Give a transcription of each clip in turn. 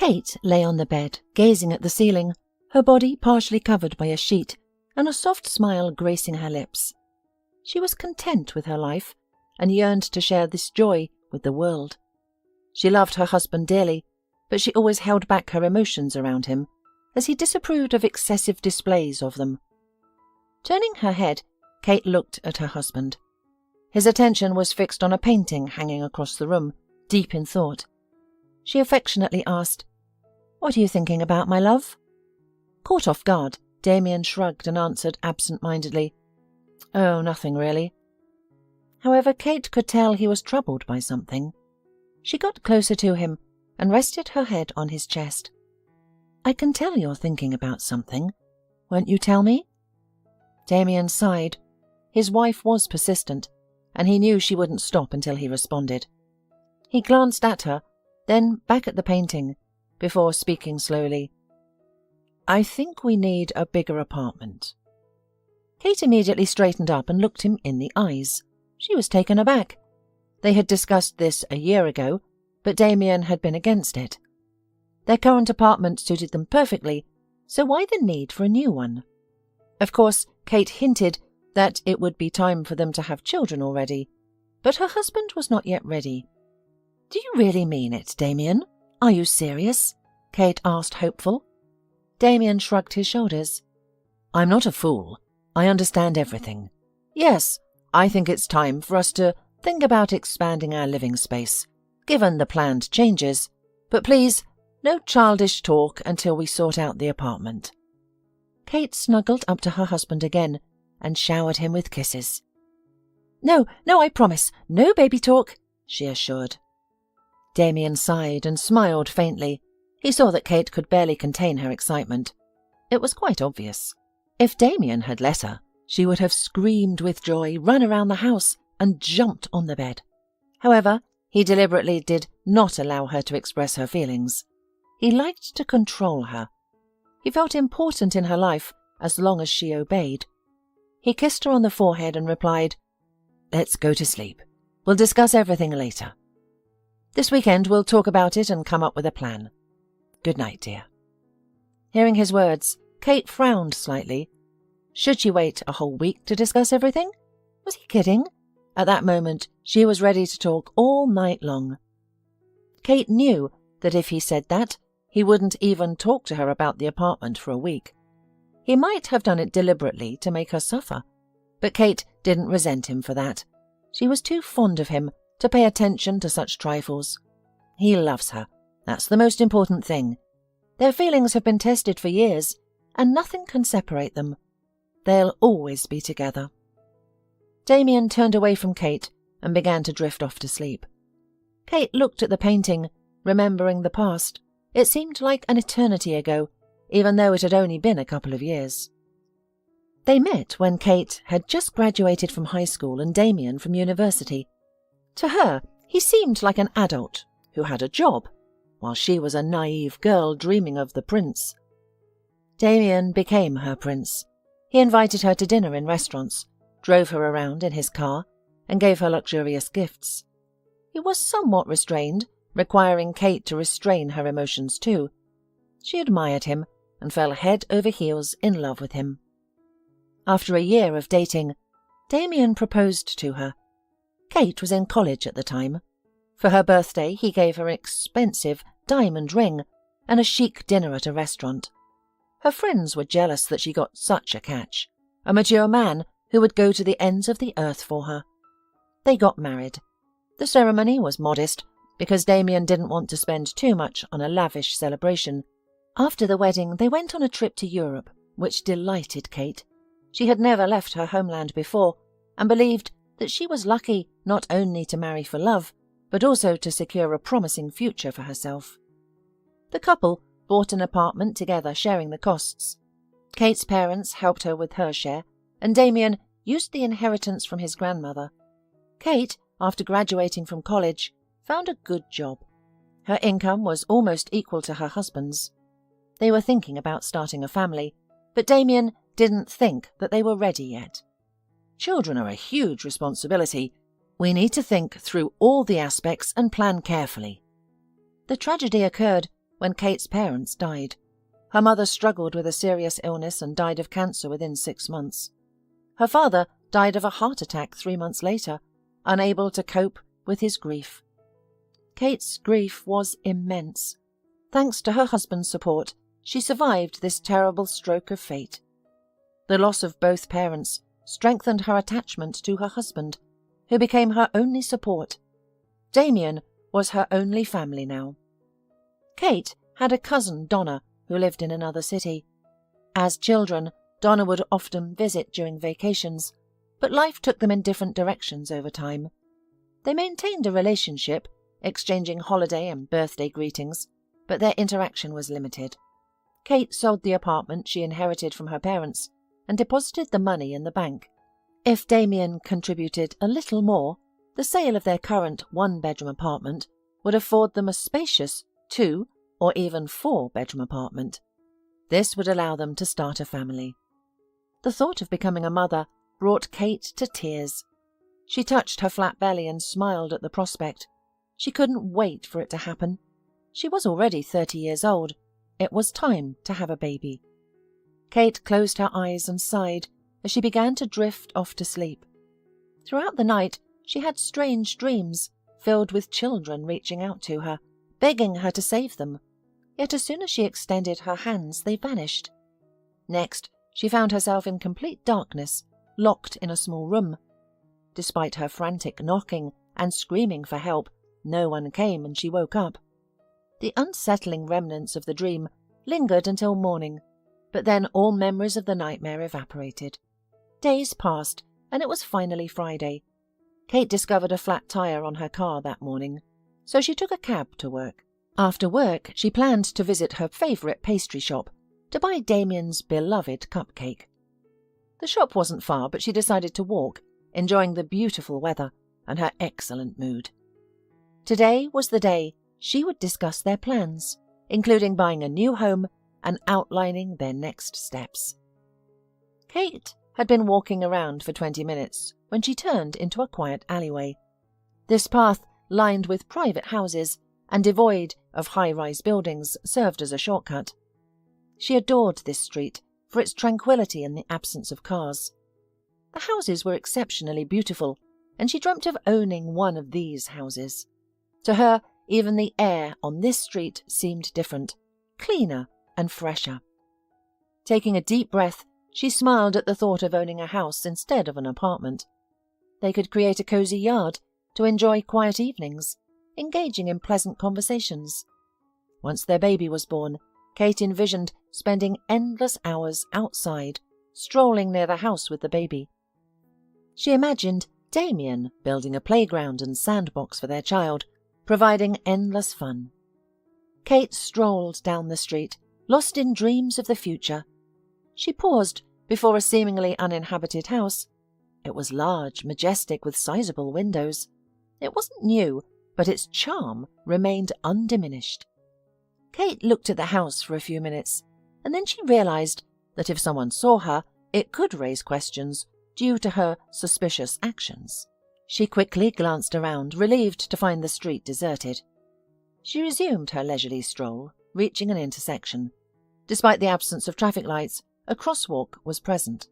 Kate lay on the bed, gazing at the ceiling, her body partially covered by a sheet, and a soft smile gracing her lips. She was content with her life, and yearned to share this joy with the world. She loved her husband dearly, but she always held back her emotions around him, as he disapproved of excessive displays of them. Turning her head, Kate looked at her husband. His attention was fixed on a painting hanging across the room, deep in thought. She affectionately asked, "What are you thinking about, my love?" Caught off guard, Damien shrugged and answered absent-mindedly, "Oh, nothing really." However, Kate could tell he was troubled by something. She got closer to him and rested her head on his chest. "I can tell you're thinking about something. Won't you tell me?" Damien sighed. His wife was persistent, and he knew she wouldn't stop until he responded. He glanced at her, then back at the painting, before speaking slowly. "I think we need a bigger apartment." Kate immediately straightened up and looked him in the eyes. She was taken aback. They had discussed this a year ago, but Damien had been against it. Their current apartment suited them perfectly, so why the need for a new one? Of course, Kate hinted that it would be time for them to have children already, but her husband was not yet ready. "Do you really mean it, Damien? Are you serious?" Kate asked, hopeful. Damien shrugged his shoulders. "I'm not a fool. I understand everything. Yes, I think it's time for us to think about expanding our living space, given the planned changes, but please, no childish talk until we sort out the apartment." Kate snuggled up to her husband again and showered him with kisses. No, I promise, no baby talk," she assured. Damien sighed and smiled faintly. He saw that Kate could barely contain her excitement. It was quite obvious. If Damien had let her, she would have screamed with joy, run around the house, and jumped on the bed. However, he deliberately did not allow her to express her feelings. He liked to control her. He felt important in her life as long as she obeyed. He kissed her on the forehead and replied, "Let's go to sleep. We'll discuss everything later. This weekend we'll talk about it and come up with a plan. Good night, dear." Hearing his words, Kate frowned slightly. Should she wait a whole week to discuss everything? Was he kidding? At that moment, she was ready to talk all night long. Kate knew that if he said that, he wouldn't even talk to her about the apartment for a week. He might have done it deliberately to make her suffer, but Kate didn't resent him for that. She was too fond of him to pay attention to such trifles. He loves her. That's the most important thing. Their feelings have been tested for years, and nothing can separate them. They'll always be together. Damien turned away from Kate and began to drift off to sleep. Kate looked at the painting, remembering the past. It seemed like an eternity ago, even though it had only been a couple of years. They met when Kate had just graduated from high school and Damien from university. To her, he seemed like an adult who had a job, while she was a naive girl dreaming of the prince. Damien became her prince. He invited her to dinner in restaurants, drove her around in his car, and gave her luxurious gifts. He was somewhat restrained, requiring Kate to restrain her emotions too. She admired him and fell head over heels in love with him. After a year of dating, Damien proposed to her. Kate was in college at the time. For her birthday, he gave her an expensive diamond ring and a chic dinner at a restaurant. Her friends were jealous that she got such a catch, a mature man who would go to the ends of the earth for her. They got married. The ceremony was modest, because Damien didn't want to spend too much on a lavish celebration. After the wedding, they went on a trip to Europe, which delighted Kate. She had never left her homeland before, and believed that she was lucky not only to marry for love, but also to secure a promising future for herself. The couple bought an apartment together, sharing the costs. Kate's parents helped her with her share, and Damien used the inheritance from his grandmother. Kate, after graduating from college, found a good job. Her income was almost equal to her husband's. They were thinking about starting a family, but Damien didn't think that they were ready yet. Children are a huge responsibility. We need to think through all the aspects and plan carefully. The tragedy occurred when Kate's parents died. Her mother struggled with a serious illness and died of cancer within 6 months. Her father died of a heart attack 3 months later, unable to cope with his grief. Kate's grief was immense. Thanks to her husband's support, she survived this terrible stroke of fate. The loss of both parents strengthened her attachment to her husband, who became her only support. Damien was her only family now. Kate had a cousin, Donna, who lived in another city. As children, Donna would often visit during vacations, but life took them in different directions over time. They maintained a relationship, exchanging holiday and birthday greetings, but their interaction was limited. Kate sold the apartment she inherited from her parents and deposited the money in the bank. If Damien contributed a little more, the sale of their current one-bedroom apartment would afford them a spacious 2- or even 4-bedroom apartment. This would allow them to start a family. The thought of becoming a mother brought Kate to tears. She touched her flat belly and smiled at the prospect. She couldn't wait for it to happen. She was already 30 years old. It was time to have a baby. Kate closed her eyes and sighed as she began to drift off to sleep. Throughout the night, she had strange dreams, filled with children reaching out to her, begging her to save them. Yet as soon as she extended her hands, they vanished. Next, she found herself in complete darkness, locked in a small room. Despite her frantic knocking and screaming for help, no one came and she woke up. The unsettling remnants of the dream lingered until morning, but then all memories of the nightmare evaporated. Days passed, and it was finally Friday. Kate discovered a flat tire on her car that morning, so she took a cab to work. After work, she planned to visit her favourite pastry shop to buy Damien's beloved cupcake. The shop wasn't far, but she decided to walk, enjoying the beautiful weather and her excellent mood. Today was the day she would discuss their plans, including buying a new home and outlining their next steps. Kate had been walking around for 20 minutes when she turned into a quiet alleyway. This path, lined with private houses and devoid of high-rise buildings, served as a shortcut. She adored this street for its tranquility and the absence of cars. The houses were exceptionally beautiful, and she dreamt of owning one of these houses. To her, even the air on this street seemed different, cleaner and fresher. Taking a deep breath, she smiled at the thought of owning a house instead of an apartment. They could create a cosy yard to enjoy quiet evenings, engaging in pleasant conversations. Once their baby was born, Kate envisioned spending endless hours outside, strolling near the house with the baby. She imagined Damien building a playground and sandbox for their child, providing endless fun. Kate strolled down the street, lost in dreams of the future. She paused before a seemingly uninhabited house. It was large, majestic, with sizable windows. It wasn't new, but its charm remained undiminished. Kate looked at the house for a few minutes, and then she realized that if someone saw her, it could raise questions due to her suspicious actions. She quickly glanced around, relieved to find the street deserted. She resumed her leisurely stroll, reaching an intersection. Despite the absence of traffic lights, a crosswalk was present.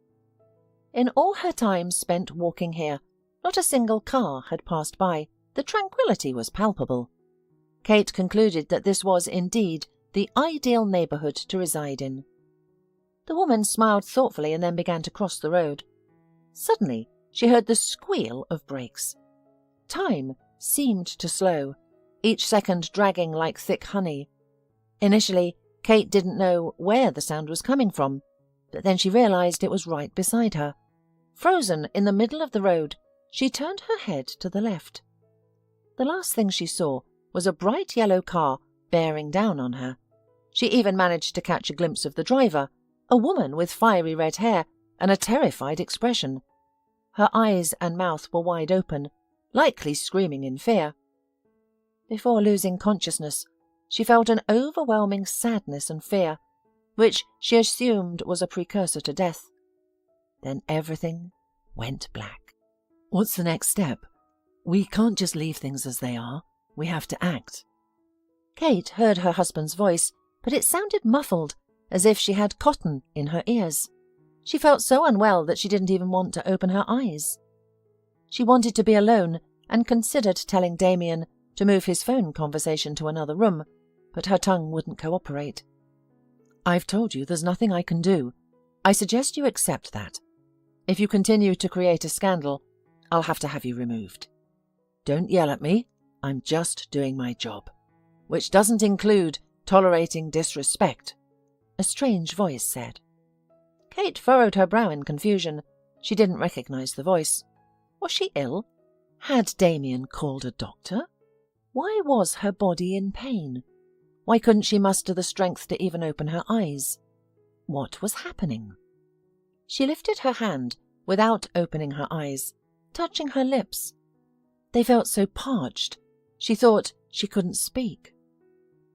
In all her time spent walking here, not a single car had passed by. The tranquility was palpable. Kate concluded that this was indeed the ideal neighbourhood to reside in. The woman smiled thoughtfully and then began to cross the road. Suddenly, she heard the squeal of brakes. Time seemed to slow, each second dragging like thick honey. Initially, Kate didn't know where the sound was coming from, but then she realized it was right beside her. Frozen in the middle of the road, she turned her head to the left. The last thing she saw was a bright yellow car bearing down on her. She even managed to catch a glimpse of the driver, a woman with fiery red hair and a terrified expression. Her eyes and mouth were wide open, likely screaming in fear. Before losing consciousness, she felt an overwhelming sadness and fear, which she assumed was a precursor to death. Then everything went black. What's the next step? We can't just leave things as they are. We have to act. Kate heard her husband's voice, but it sounded muffled, as if she had cotton in her ears. She felt so unwell that she didn't even want to open her eyes. She wanted to be alone and considered telling Damien to move his phone conversation to another room, but her tongue wouldn't cooperate. "I've told you there's nothing I can do. I suggest you accept that. If you continue to create a scandal, I'll have to have you removed. Don't yell at me. I'm just doing my job, which doesn't include tolerating disrespect," a strange voice said. Kate furrowed her brow in confusion. She didn't recognize the voice. Was she ill? Had Damien called a doctor? Why was her body in pain? Why couldn't she muster the strength to even open her eyes? What was happening? She lifted her hand without opening her eyes, touching her lips. They felt so parched. She thought she couldn't speak.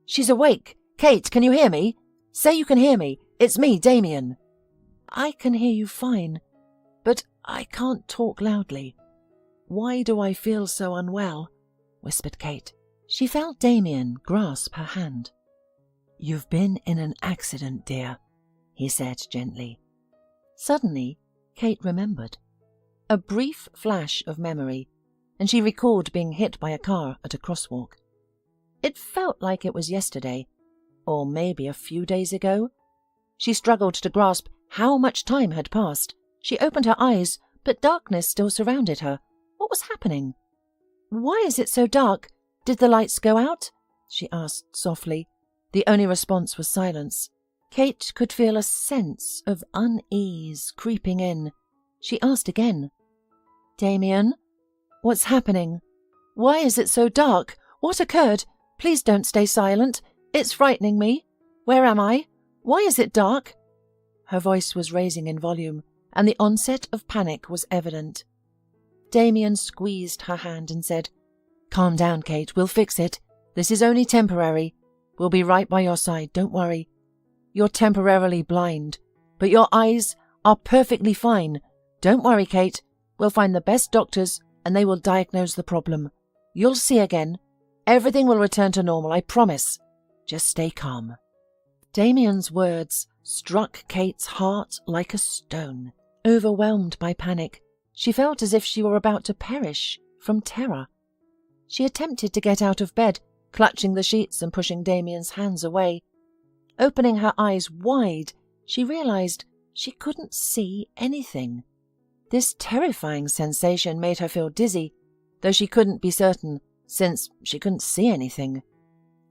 "She's awake! Kate, can you hear me? Say you can hear me. It's me, Damien." "I can hear you fine, but I can't talk loudly. Why do I feel so unwell?" whispered Kate. She felt Damien grasp her hand. "You've been in an accident, dear," he said gently. Suddenly, Kate remembered. A brief flash of memory, and she recalled being hit by a car at a crosswalk. It felt like it was yesterday, or maybe a few days ago. She struggled to grasp how much time had passed. She opened her eyes, but darkness still surrounded her. What was happening? "Why is it so dark? Did the lights go out?" she asked softly. The only response was silence. Kate could feel a sense of unease creeping in. She asked again, "Damien, what's happening? Why is it so dark? What occurred? Please don't stay silent. It's frightening me. Where am I? Why is it dark?" Her voice was raising in volume, and the onset of panic was evident. Damien squeezed her hand and said, "Calm down, Kate. We'll fix it. This is only temporary. We'll be right by your side. Don't worry. You're temporarily blind, but your eyes are perfectly fine. Don't worry, Kate. We'll find the best doctors, and they will diagnose the problem. You'll see again. Everything will return to normal, I promise. Just stay calm." Damien's words struck Kate's heart like a stone. Overwhelmed by panic, she felt as if she were about to perish from terror. She attempted to get out of bed, clutching the sheets and pushing Damien's hands away. Opening her eyes wide, she realized she couldn't see anything. This terrifying sensation made her feel dizzy, though she couldn't be certain, since she couldn't see anything.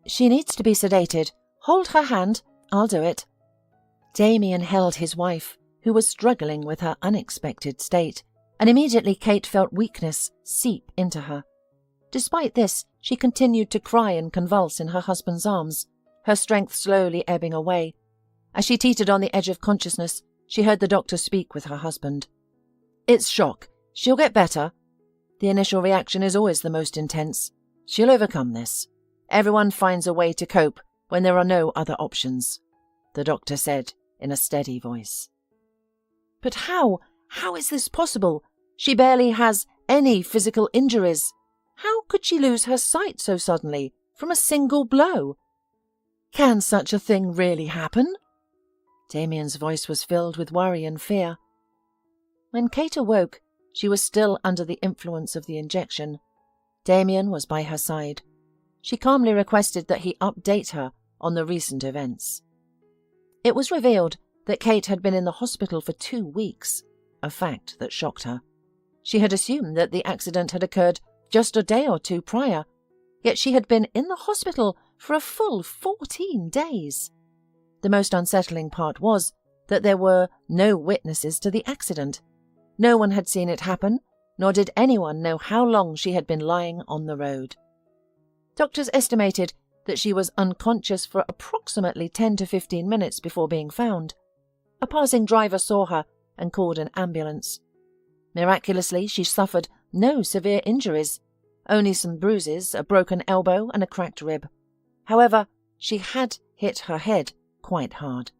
"She needs to be sedated. Hold her hand. I'll do it." Damien held his wife, who was struggling with her unexpected state, and immediately Kate felt weakness seep into her. Despite this, she continued to cry and convulse in her husband's arms, her strength slowly ebbing away. As she teetered on the edge of consciousness, she heard the doctor speak with her husband. "It's shock. She'll get better. The initial reaction is always the most intense. She'll overcome this. Everyone finds a way to cope when there are no other options," the doctor said in a steady voice. "But how? How is this possible? She barely has any physical injuries. How could she lose her sight so suddenly, from a single blow? Can such a thing really happen?" Damien's voice was filled with worry and fear. When Kate awoke, she was still under the influence of the injection. Damien was by her side. She calmly requested that he update her on the recent events. It was revealed that Kate had been in the hospital for 2 weeks, a fact that shocked her. She had assumed that the accident had occurred just a day or two prior, yet she had been in the hospital for a full 14 days. The most unsettling part was that there were no witnesses to the accident. No one had seen it happen, nor did anyone know how long she had been lying on the road. Doctors estimated that she was unconscious for approximately 10 to 15 minutes before being found. A passing driver saw her and called an ambulance. Miraculously, she suffered no severe injuries, only some bruises, a broken elbow and a cracked rib. However, she had hit her head quite hard.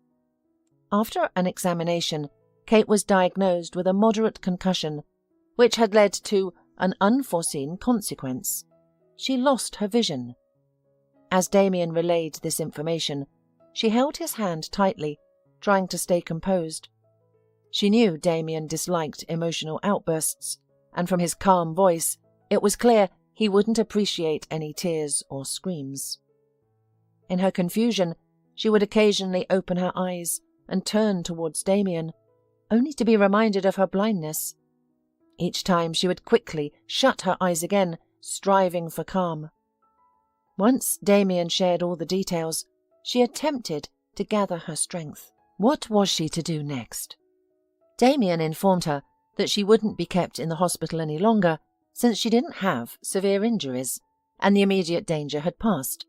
After an examination, Kate was diagnosed with a moderate concussion, which had led to an unforeseen consequence. She lost her vision. As Damien relayed this information, she held his hand tightly, trying to stay composed. She knew Damien disliked emotional outbursts, and from his calm voice, it was clear he wouldn't appreciate any tears or screams. In her confusion, she would occasionally open her eyes and turn towards Damien, only to be reminded of her blindness. Each time she would quickly shut her eyes again, striving for calm. Once Damien shared all the details, she attempted to gather her strength. What was she to do next? Damien informed her that she wouldn't be kept in the hospital any longer since she didn't have severe injuries, and the immediate danger had passed.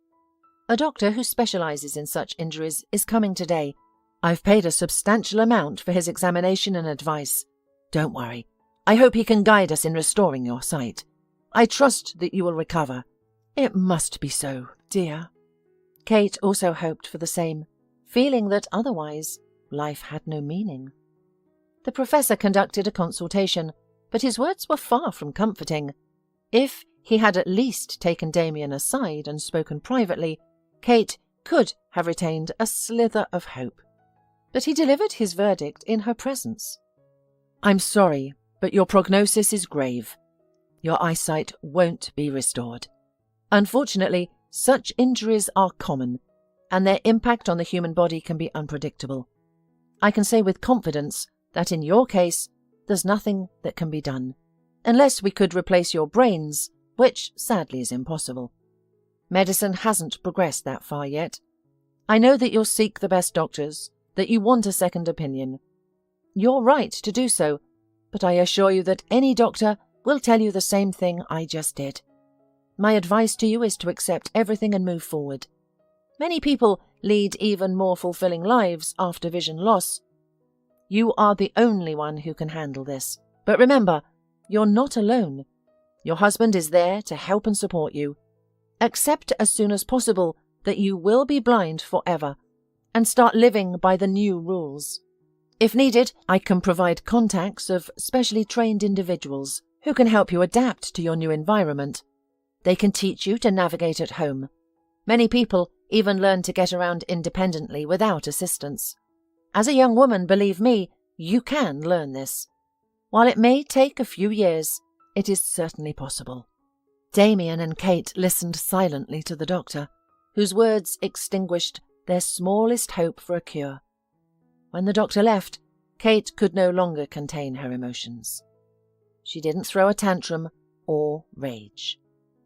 A doctor who specializes in such injuries is coming today. I've paid a substantial amount for his examination and advice. Don't worry. I hope he can guide us in restoring your sight. I trust that you will recover. It must be so, dear. Kate also hoped for the same, feeling that otherwise life had no meaning. The professor conducted a consultation, but his words were far from comforting. If he had at least taken Damien aside and spoken privately, Kate could have retained a slither of hope. But he delivered his verdict in her presence. I'm sorry, but your prognosis is grave. Your eyesight won't be restored. Unfortunately, such injuries are common, and their impact on the human body can be unpredictable. I can say with confidence that in your case, there's nothing that can be done, unless we could replace your brains, which sadly is impossible. Medicine hasn't progressed that far yet. I know that you'll seek the best doctors, that you want a second opinion. You're right to do so, but I assure you that any doctor will tell you the same thing I just did. My advice to you is to accept everything and move forward. Many people lead even more fulfilling lives after vision loss. You are the only one who can handle this. But remember, you're not alone. Your husband is there to help and support you. Accept as soon as possible that you will be blind forever, and start living by the new rules. If needed, I can provide contacts of specially trained individuals who can help you adapt to your new environment. They can teach you to navigate at home. Many people even learn to get around independently without assistance. As a young woman, believe me, you can learn this. While it may take a few years, it is certainly possible. Damien and Kate listened silently to the doctor, whose words extinguished their smallest hope for a cure. When the doctor left, Kate could no longer contain her emotions. She didn't throw a tantrum or rage,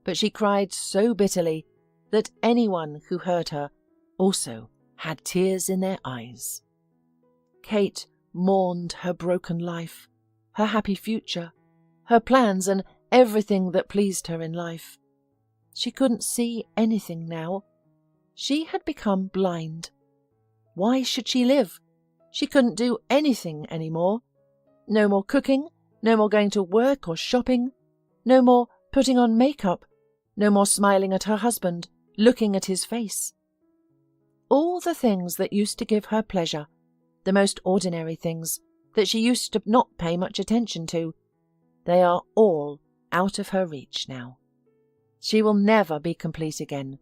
but she cried so bitterly that anyone who heard her also had tears in their eyes. Kate mourned her broken life, her happy future, her plans and everything that pleased her in life. She couldn't see anything now. She had become blind. Why should she live? She couldn't do anything anymore. No more cooking, no more going to work or shopping, no more putting on makeup, no more smiling at her husband, looking at his face. All the things that used to give her pleasure, the most ordinary things that she used to not pay much attention to, they are all out of her reach now. She will never be complete again.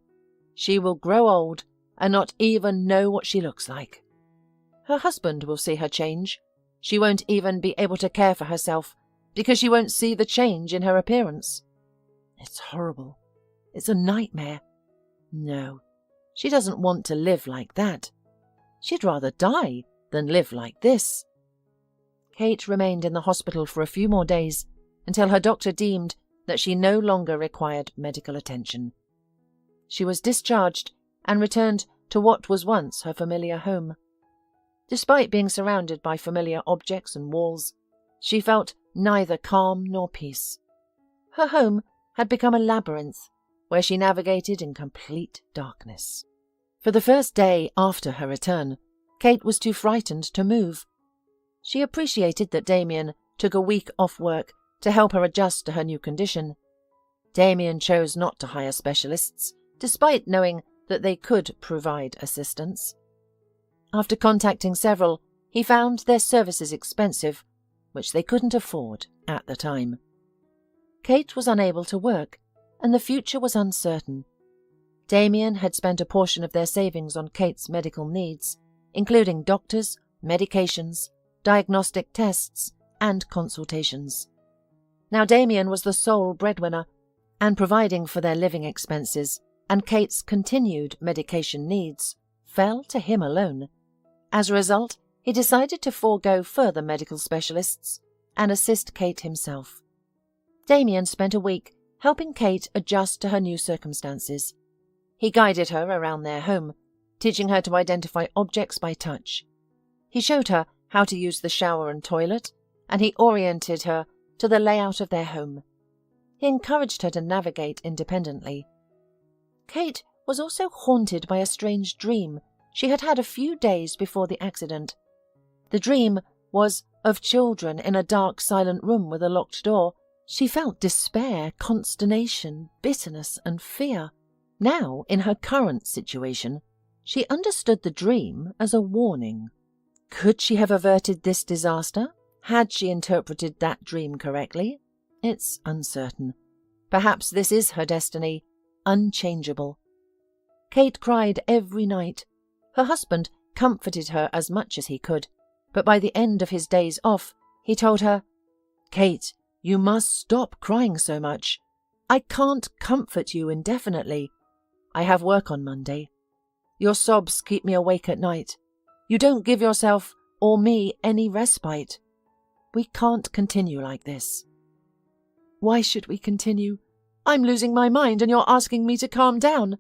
She will grow old and not even know what she looks like. Her husband will see her change. She won't even be able to care for herself because she won't see the change in her appearance. It's horrible. It's a nightmare. No, she doesn't want to live like that. She'd rather die than live like this. Kate remained in the hospital for a few more days until her doctor deemed that she no longer required medical attention. She was discharged and returned to what was once her familiar home. Despite being surrounded by familiar objects and walls, she felt neither calm nor peace. Her home had become a labyrinth where she navigated in complete darkness. For the first day after her return, Kate was too frightened to move. She appreciated that Damien took a week off work to help her adjust to her new condition. Damien chose not to hire specialists, despite knowing that they could provide assistance. After contacting several, he found their services expensive, which they couldn't afford at the time. Kate was unable to work, and the future was uncertain. Damien had spent a portion of their savings on Kate's medical needs, including doctors, medications, diagnostic tests, and consultations. Now Damien was the sole breadwinner, and providing for their living expenses and Kate's continued medication needs fell to him alone. As a result, he decided to forego further medical specialists and assist Kate himself. Damien spent a week helping Kate adjust to her new circumstances. He guided her around their home, teaching her to identify objects by touch. He showed her how to use the shower and toilet, and he oriented her to the layout of their home. He encouraged her to navigate independently. Kate was also haunted by a strange dream she had had a few days before the accident. The dream was of children in a dark, silent room with a locked door. She felt despair, consternation, bitterness, and fear. Now, in her current situation, she understood the dream as a warning. Could she have averted this disaster? Had she interpreted that dream correctly? It's uncertain. Perhaps this is her destiny, unchangeable. Kate cried every night. Her husband comforted her as much as he could, but by the end of his days off, he told her, "Kate, you must stop crying so much. I can't comfort you indefinitely. I have work on Monday. Your sobs keep me awake at night. You don't give yourself or me any respite. We can't continue like this." "Why should we continue? I'm losing my mind and you're asking me to calm down.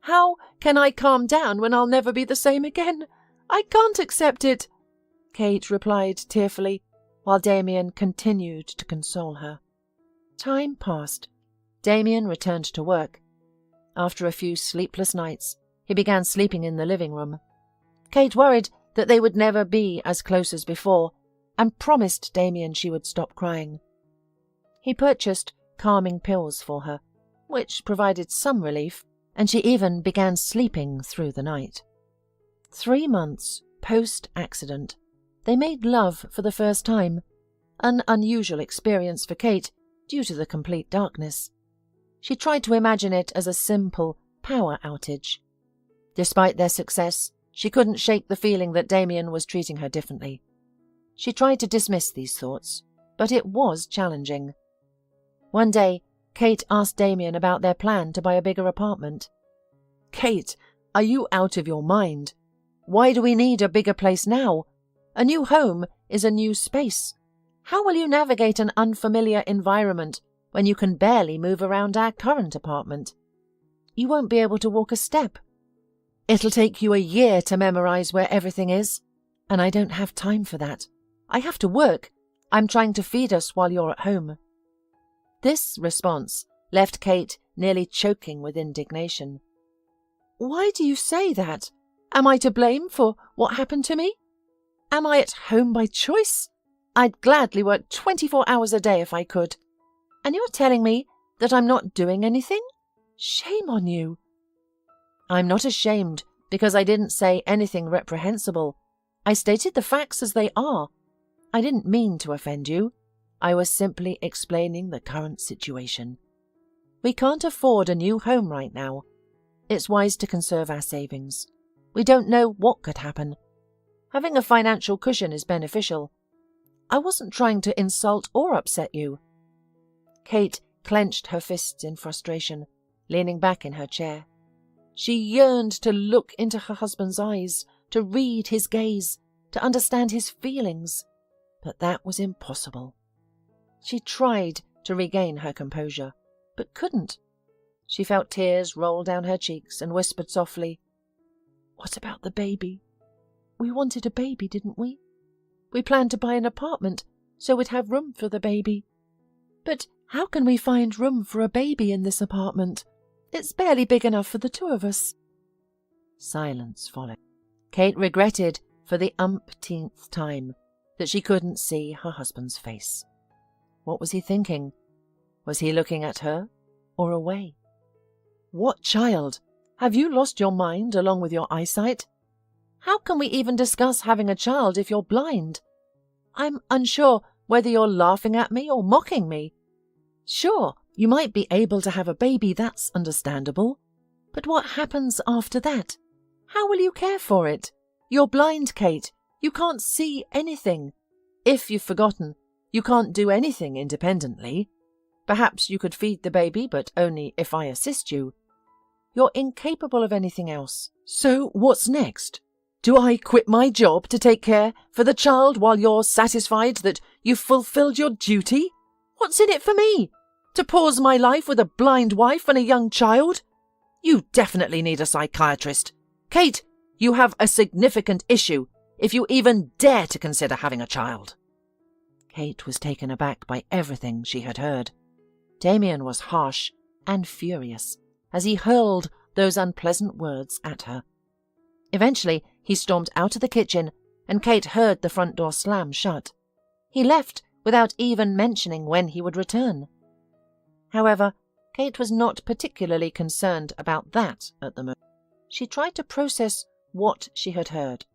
How can I calm down when I'll never be the same again? I can't accept it," Kate replied tearfully, while Damien continued to console her. Time passed. Damien returned to work. After a few sleepless nights, he began sleeping in the living room. Kate worried that they would never be as close as before, and promised Damien she would stop crying. He purchased calming pills for her, which provided some relief, and she even began sleeping through the night. 3 months post-accident, they made love for the first time, an unusual experience for Kate due to the complete darkness. She tried to imagine it as a simple power outage. Despite their success, she couldn't shake the feeling that Damien was treating her differently. She tried to dismiss these thoughts, but it was challenging. One day, Kate asked Damien about their plan to buy a bigger apartment. "Kate, are you out of your mind? Why do we need a bigger place now? A new home is a new space. How will you navigate an unfamiliar environment when you can barely move around our current apartment? You won't be able to walk a step. It'll take you a year to memorize where everything is, and I don't have time for that. I have to work. I'm trying to feed us while you're at home." This response left Kate nearly choking with indignation. "Why do you say that? Am I to blame for what happened to me? Am I at home by choice? I'd gladly work 24 hours a day if I could. And you're telling me that I'm not doing anything? Shame on you." "I'm not ashamed because I didn't say anything reprehensible. I stated the facts as they are. I didn't mean to offend you. I was simply explaining the current situation. We can't afford a new home right now. It's wise to conserve our savings. We don't know what could happen. Having a financial cushion is beneficial. I wasn't trying to insult or upset you." Kate clenched her fists in frustration, leaning back in her chair. She yearned to look into her husband's eyes, to read his gaze, to understand his feelings, but that was impossible. She tried to regain her composure, but couldn't. She felt tears roll down her cheeks and whispered softly, "What about the baby? We wanted a baby, didn't we? We planned to buy an apartment so we'd have room for the baby. But how can we find room for a baby in this apartment? It's barely big enough for the 2 of us." Silence followed. Kate regretted for the umpteenth time that she couldn't see her husband's face. What was he thinking? Was he looking at her or away? "What child? Have you lost your mind along with your eyesight? How can we even discuss having a child if you're blind? I'm unsure whether you're laughing at me or mocking me. Sure, you might be able to have a baby, that's understandable. But what happens after that? How will you care for it? You're blind, Kate. You can't see anything. If you've forgotten, you can't do anything independently. Perhaps you could feed the baby, but only if I assist you. You're incapable of anything else. So what's next? Do I quit my job to take care for the child while you're satisfied that you've fulfilled your duty? What's in it for me? To pause my life with a blind wife and a young child? You definitely need a psychiatrist. Kate, you have a significant issue if you even dare to consider having a child. Kate was taken aback by everything she had heard. Damien was harsh and furious as he hurled those unpleasant words at her. Eventually, he stormed out of the kitchen, and Kate heard the front door slam shut. He left without even mentioning when he would return. However, Kate was not particularly concerned about that at the moment. She tried to process what she had heard.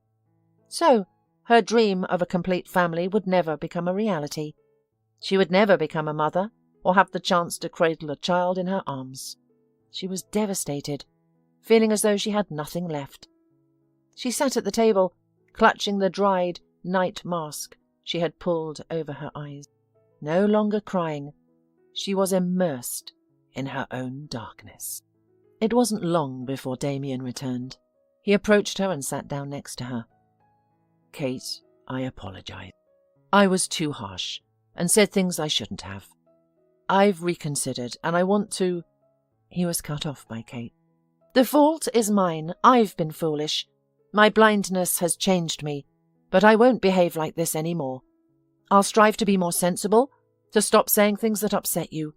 So, her dream of a complete family would never become a reality. She would never become a mother or have the chance to cradle a child in her arms. She was devastated, feeling as though she had nothing left. She sat at the table, clutching the dried night mask she had pulled over her eyes. No longer crying, she was immersed in her own darkness. It wasn't long before Damien returned. He approached her and sat down next to her. Kate, I apologize. I was too harsh and said things I shouldn't have. I've reconsidered and I want to... He was cut off by Kate. The fault is mine. I've been foolish. My blindness has changed me, but I won't behave like this anymore. I'll strive to be more sensible, to stop saying things that upset you.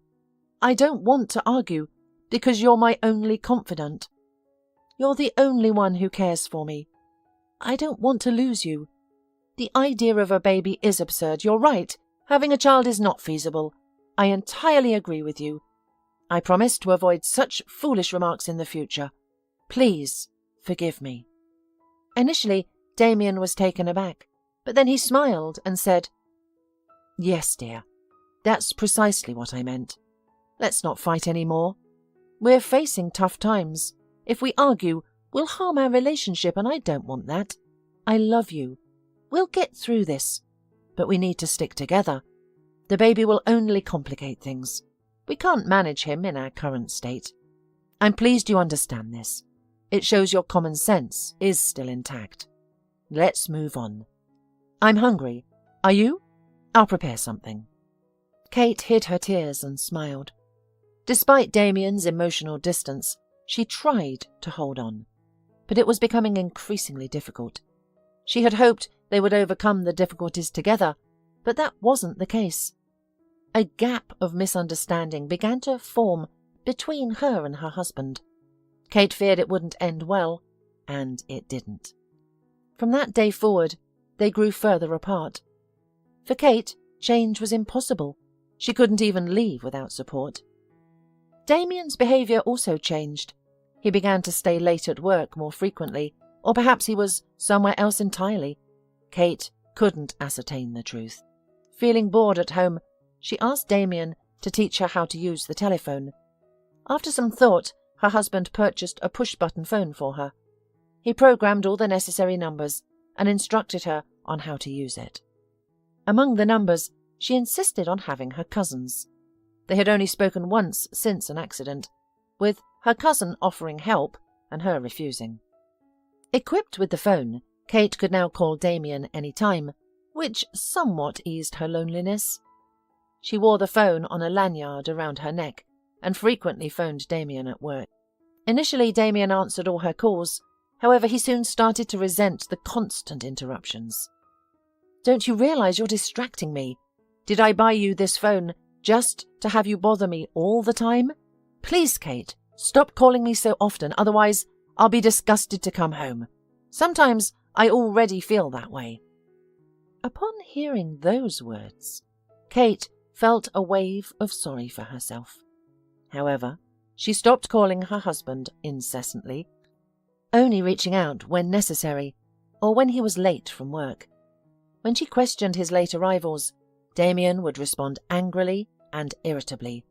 I don't want to argue, because you're my only confidant. You're the only one who cares for me. I don't want to lose you. The idea of a baby is absurd. You're right. Having a child is not feasible. I entirely agree with you. I promise to avoid such foolish remarks in the future. Please forgive me. Initially, Damien was taken aback, but then he smiled and said, Yes, dear, that's precisely what I meant. Let's not fight any more. We're facing tough times. If we argue, we'll harm our relationship, and I don't want that. I love you. We'll get through this, but we need to stick together. The baby will only complicate things. We can't manage him in our current state. I'm pleased you understand this. It shows your common sense is still intact. Let's move on. I'm hungry. Are you? I'll prepare something. Kate hid her tears and smiled. Despite Damien's emotional distance, she tried to hold on, but it was becoming increasingly difficult. She had hoped they would overcome the difficulties together, but that wasn't the case. A gap of misunderstanding began to form between her and her husband. Kate feared it wouldn't end well, and it didn't. From that day forward, they grew further apart. For Kate, change was impossible. She couldn't even leave without support. Damien's behaviour also changed. He began to stay late at work more frequently, or perhaps he was somewhere else entirely. Kate couldn't ascertain the truth. Feeling bored at home, she asked Damien to teach her how to use the telephone. After some thought, her husband purchased a push-button phone for her. He programmed all the necessary numbers and instructed her on how to use it. Among the numbers, she insisted on having her cousins. They had only spoken once since an accident, with her cousin offering help and her refusing. Equipped with the phone, Kate could now call Damien any time, which somewhat eased her loneliness. She wore the phone on a lanyard around her neck and frequently phoned Damien at work. Initially, Damien answered all her calls. However, he soon started to resent the constant interruptions. Don't you realize you're distracting me? Did I buy you this phone just to have you bother me all the time? Please, Kate, stop calling me so often, otherwise I'll be disgusted to come home. Sometimes I already feel that way. Upon hearing those words, Kate felt a wave of sorry for herself. However, she stopped calling her husband incessantly, only reaching out when necessary or when he was late from work. When she questioned his late arrivals, Damien would respond angrily and irritably.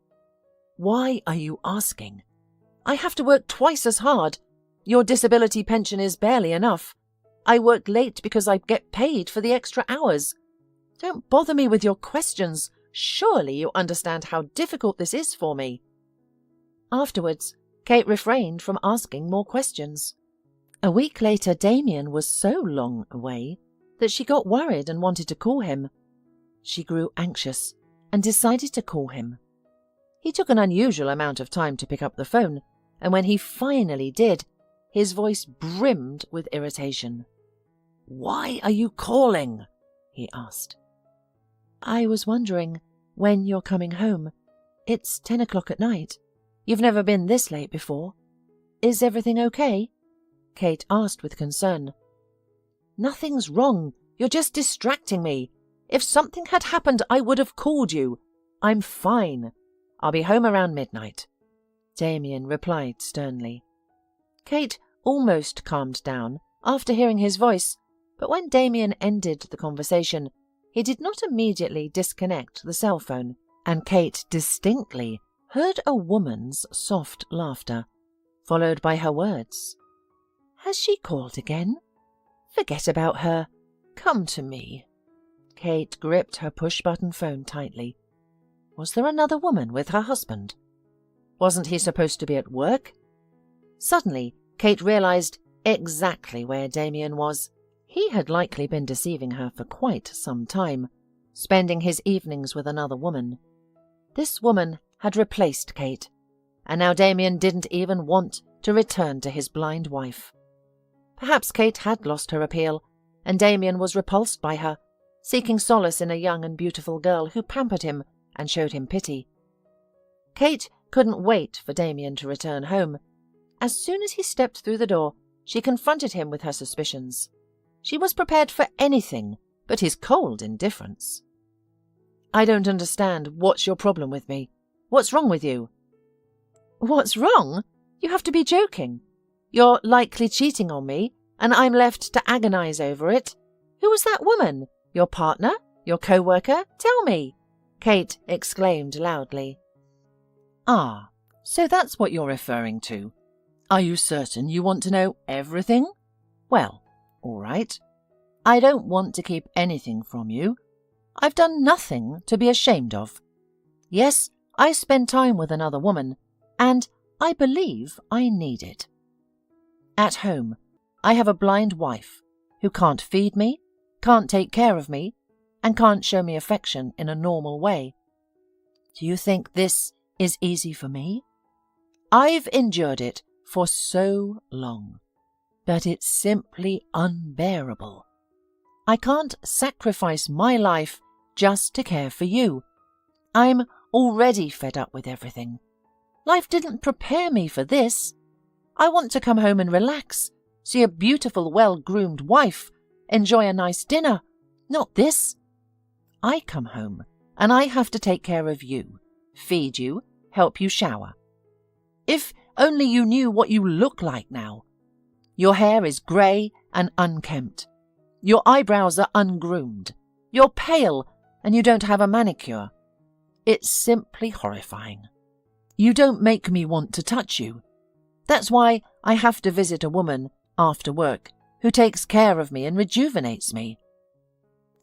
Why are you asking? I have to work twice as hard. Your disability pension is barely enough. I work late because I get paid for the extra hours. Don't bother me with your questions. Surely you understand how difficult this is for me." Afterwards, Kate refrained from asking more questions. A week later, Damien was so long away that she got worried and wanted to call him. She grew anxious and decided to call him. He took an unusual amount of time to pick up the phone, and when he finally did, his voice brimmed with irritation. "Why are you calling?" he asked. "I was wondering when you're coming home. It's 10 o'clock at night. You've never been this late before. Is everything okay?" Kate asked with concern. "Nothing's wrong. You're just distracting me. If something had happened, I would have called you. I'm fine. I'll be home around midnight," Damien replied sternly. Kate almost calmed down after hearing his voice, but when Damien ended the conversation, he did not immediately disconnect the cell phone, and Kate distinctly heard a woman's soft laughter, followed by her words. "Has she called again? Forget about her. Come to me." Kate gripped her push-button phone tightly. Was there another woman with her husband? Wasn't he supposed to be at work? Suddenly, Kate realized exactly where Damien was. He had likely been deceiving her for quite some time, spending his evenings with another woman. This woman had replaced Kate, and now Damien didn't even want to return to his blind wife. Perhaps Kate had lost her appeal, and Damien was repulsed by her, seeking solace in a young and beautiful girl who pampered him and showed him pity. Kate couldn't wait for Damien to return home. As soon as he stepped through the door, she confronted him with her suspicions. She was prepared for anything but his cold indifference. "I don't understand. What's your problem with me? What's wrong with you?" "What's wrong? You have to be joking. You're likely cheating on me, and I'm left to agonize over it. Who was that woman? Your partner? Your co-worker? Tell me!" Kate exclaimed loudly. "Ah, so that's what you're referring to. Are you certain you want to know everything? Well, all right. I don't want to keep anything from you. I've done nothing to be ashamed of. Yes, I spend time with another woman, and I believe I need it. At home, I have a blind wife who can't feed me, can't take care of me, and can't show me affection in a normal way. Do you think this is easy for me? I've endured it for so long, but it's simply unbearable. I can't sacrifice my life just to care for you. I'm already fed up with everything. Life didn't prepare me for this. I want to come home and relax, see a beautiful, well-groomed wife, enjoy a nice dinner, not this. I come home and I have to take care of you, feed you, help you shower. If only you knew what you look like now. Your hair is grey and unkempt. Your eyebrows are ungroomed. You're pale and you don't have a manicure. It's simply horrifying. You don't make me want to touch you. That's why I have to visit a woman after work who takes care of me and rejuvenates me."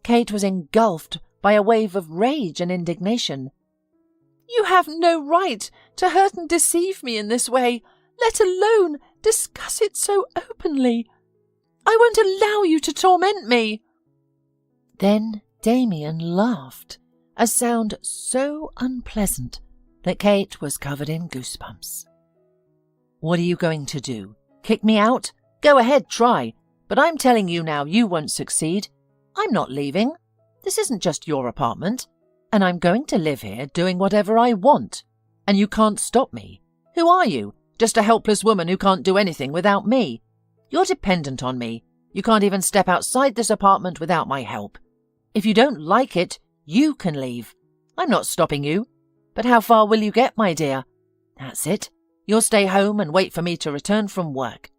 Kate was engulfed by a wave of rage and indignation. "You have no right to hurt and deceive me in this way, let alone discuss it so openly. I won't allow you to torment me." Then Damien laughed, a sound so unpleasant that Kate was covered in goosebumps. "What are you going to do? Kick me out? Go ahead, try. But I'm telling you now, you won't succeed. I'm not leaving. This isn't just your apartment. And I'm going to live here doing whatever I want. And you can't stop me. Who are you? Just a helpless woman who can't do anything without me. You're dependent on me. You can't even step outside this apartment without my help. If you don't like it, you can leave. I'm not stopping you. But how far will you get, my dear? That's it. You'll stay home and wait for me to return from work.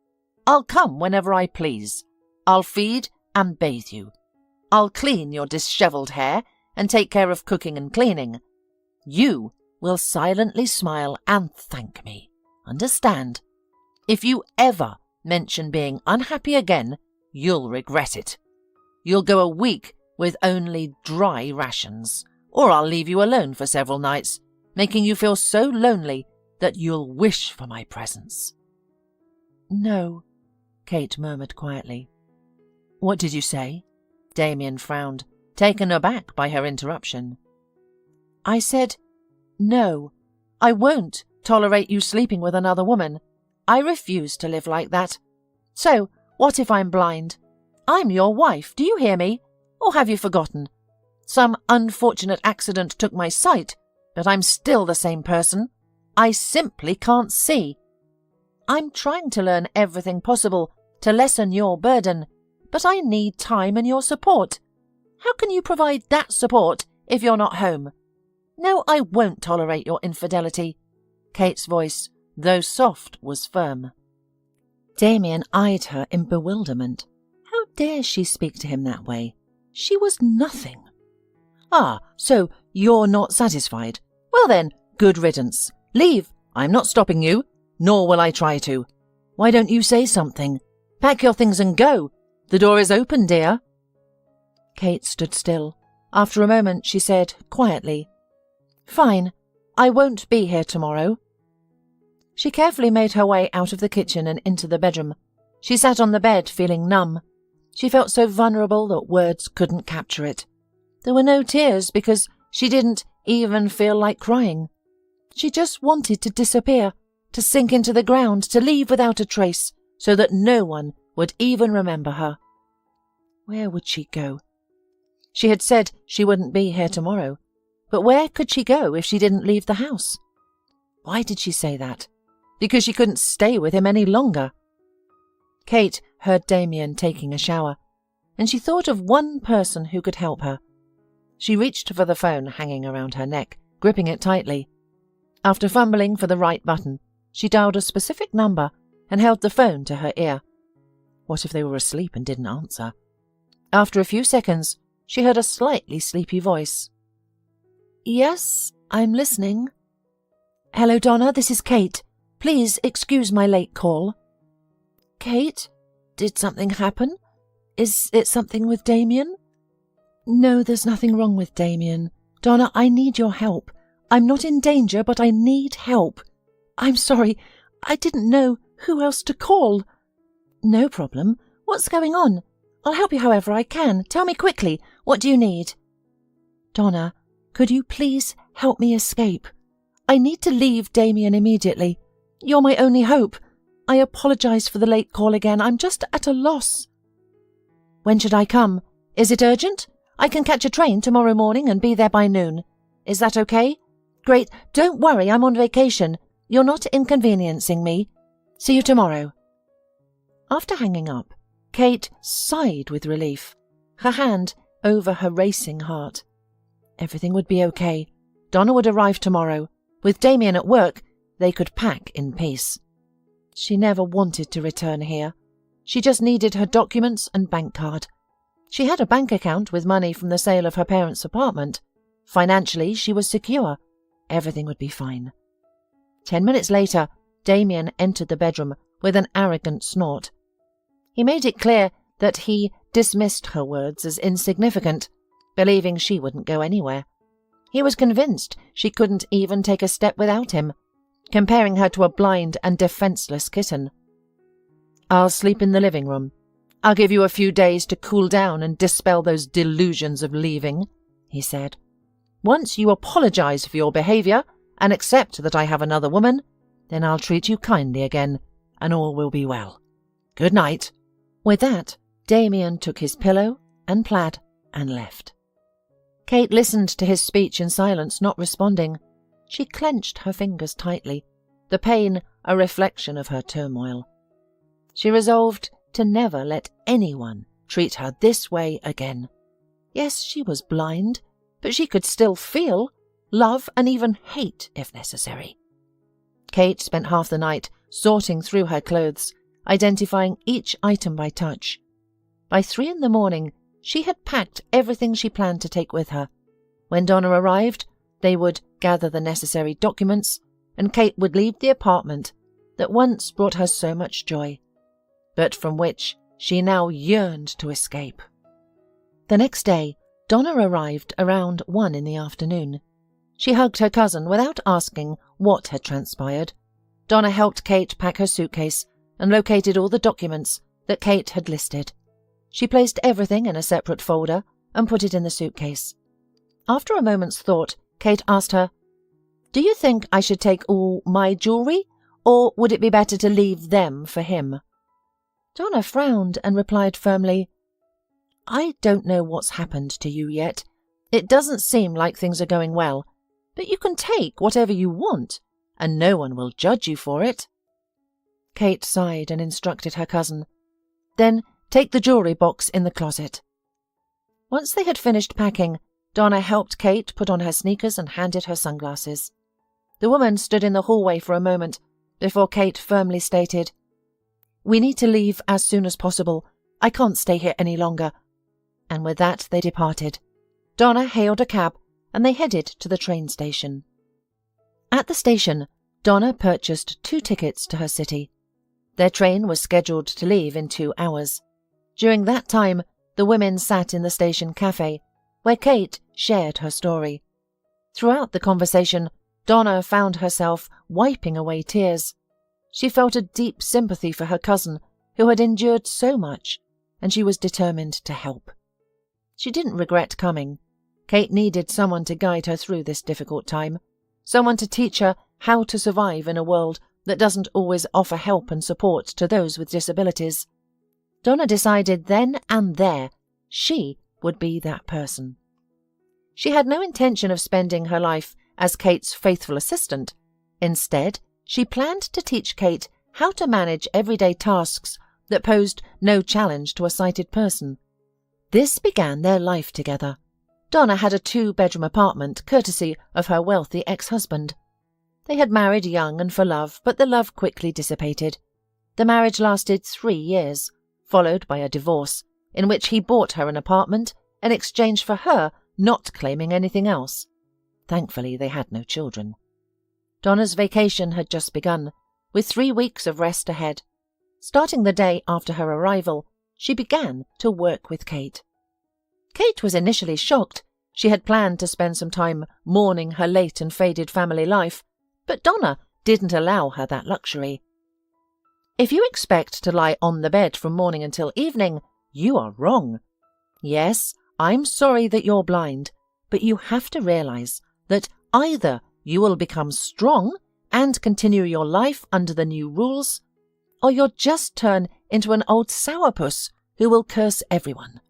I'll come whenever I please. I'll feed and bathe you. I'll clean your dishevelled hair and take care of cooking and cleaning. You will silently smile and thank me. Understand? If you ever mention being unhappy again, you'll regret it. You'll go a week with only dry rations, or I'll leave you alone for several nights, making you feel so lonely that you'll wish for my presence." "No," Kate murmured quietly. "What did you say?" Damien frowned, taken aback by her interruption. "I said, no, I won't tolerate you sleeping with another woman. I refuse to live like that. So, what if I'm blind? I'm your wife, do you hear me? Or have you forgotten? Some unfortunate accident took my sight, but I'm still the same person. I simply can't see. I'm trying to learn everything possible to lessen your burden, but I need time and your support. How can you provide that support if you're not home? No, I won't tolerate your infidelity." Kate's voice, though soft, was firm. Damien eyed her in bewilderment. How dare she speak to him that way? She was nothing. "Ah, so you're not satisfied? Well then, good riddance. Leave. I'm not stopping you, nor will I try to. Why don't you say something? Pack your things and go. The door is open, dear." Kate stood still. After a moment she said quietly, "Fine. I won't be here tomorrow." She carefully made her way out of the kitchen and into the bedroom. She sat on the bed feeling numb. She felt so vulnerable that words couldn't capture it. There were no tears because she didn't even feel like crying. She just wanted to disappear, to sink into the ground, to leave without a trace, so that no one would even remember her. Where would she go? She had said she wouldn't be here tomorrow, but where could she go if she didn't leave the house? Why did she say that? Because she couldn't stay with him any longer. Kate heard Damien taking a shower, and she thought of one person who could help her. She reached for the phone hanging around her neck, gripping it tightly. After fumbling for the right button, she dialed a specific number and held the phone to her ear. What if they were asleep and didn't answer? After a few seconds, she heard a slightly sleepy voice. "Yes, I'm listening." "Hello, Donna, this is Kate. Please excuse my late call." "Kate? Did something happen? Is it something with Damien?" "No, there's nothing wrong with Damien. Donna, I need your help. I'm not in danger, but I need help. I'm sorry, I didn't know who else to call." "No problem. What's going on? I'll help you however I can. Tell me quickly. What do you need?" "Donna, could you please help me escape? I need to leave Damien immediately. You're my only hope. I apologize for the late call again. I'm just at a loss." "When should I come? Is it urgent? I can catch a train tomorrow morning and be there by noon. Is that okay? Great. Don't worry, I'm on vacation. You're not inconveniencing me. See you tomorrow." After hanging up, Kate sighed with relief, her hand over her racing heart. Everything would be okay. Donna would arrive tomorrow. With Damien at work, they could pack in peace. She never wanted to return here. She just needed her documents and bank card. She had a bank account with money from the sale of her parents' apartment. Financially, she was secure. Everything would be fine. 10 minutes later, Damien entered the bedroom with an arrogant snort. He made it clear that he dismissed her words as insignificant, believing she wouldn't go anywhere. He was convinced she couldn't even take a step without him, comparing her to a blind and defenseless kitten. "I'll sleep in the living room. I'll give you a few days to cool down and dispel those delusions of leaving," he said. "Once you apologize for your behavior and accept that I have another woman, then I'll treat you kindly again, and all will be well. Good night." With that, Damien took his pillow and plaid and left. Kate listened to his speech in silence, not responding. She clenched her fingers tightly, the pain a reflection of her turmoil. She resolved to never let anyone treat her this way again. Yes, she was blind, but she could still feel, love, and even hate if necessary. Kate spent half the night sorting through her clothes, identifying each item by touch. By 3 in the morning, she had packed everything she planned to take with her. When Donna arrived, they would gather the necessary documents, and Kate would leave the apartment that once brought her so much joy, but from which she now yearned to escape. The next day, Donna arrived around 1 in the afternoon. She hugged her cousin without asking what had transpired. Donna helped Kate pack her suitcase and located all the documents that Kate had listed. She placed everything in a separate folder and put it in the suitcase. After a moment's thought, Kate asked her, "Do you think I should take all my jewellery, or would it be better to leave them for him?" Donna frowned and replied firmly, "I don't know what's happened to you yet. It doesn't seem like things are going well, but you can take whatever you want, and no one will judge you for it." Kate sighed and instructed her cousin, "Then take the jewellery box in the closet." Once they had finished packing, Donna helped Kate put on her sneakers and handed her sunglasses. The woman stood in the hallway for a moment before Kate firmly stated, "We need to leave as soon as possible. I can't stay here any longer." And with that they departed. Donna hailed a cab and they headed to the train station. At the station, Donna purchased 2 tickets to her city. Their train was scheduled to leave in 2 hours. During that time, the women sat in the station cafe, where Kate shared her story. Throughout the conversation, Donna found herself wiping away tears. She felt a deep sympathy for her cousin, who had endured so much, and she was determined to help. She didn't regret coming. Kate needed someone to guide her through this difficult time, someone to teach her how to survive in a world that doesn't always offer help and support to those with disabilities. Donna decided then and there she would be that person. She had no intention of spending her life as Kate's faithful assistant. Instead, she planned to teach Kate how to manage everyday tasks that posed no challenge to a sighted person. This began their life together. Donna had a 2-bedroom apartment courtesy of her wealthy ex-husband. They had married young and for love, but the love quickly dissipated. The marriage lasted 3 years, followed by a divorce, in which he bought her an apartment in exchange for her not claiming anything else. Thankfully, they had no children. Donna's vacation had just begun, with 3 weeks of rest ahead. Starting the day after her arrival, she began to work with Kate. Kate was initially shocked. She had planned to spend some time mourning her late and faded family life, but Donna didn't allow her that luxury. "If you expect to lie on the bed from morning until evening, you are wrong. Yes, I'm sorry that you're blind, but you have to realize that either you will become strong and continue your life under the new rules, or you'll just turn into an old sourpuss who will curse everyone.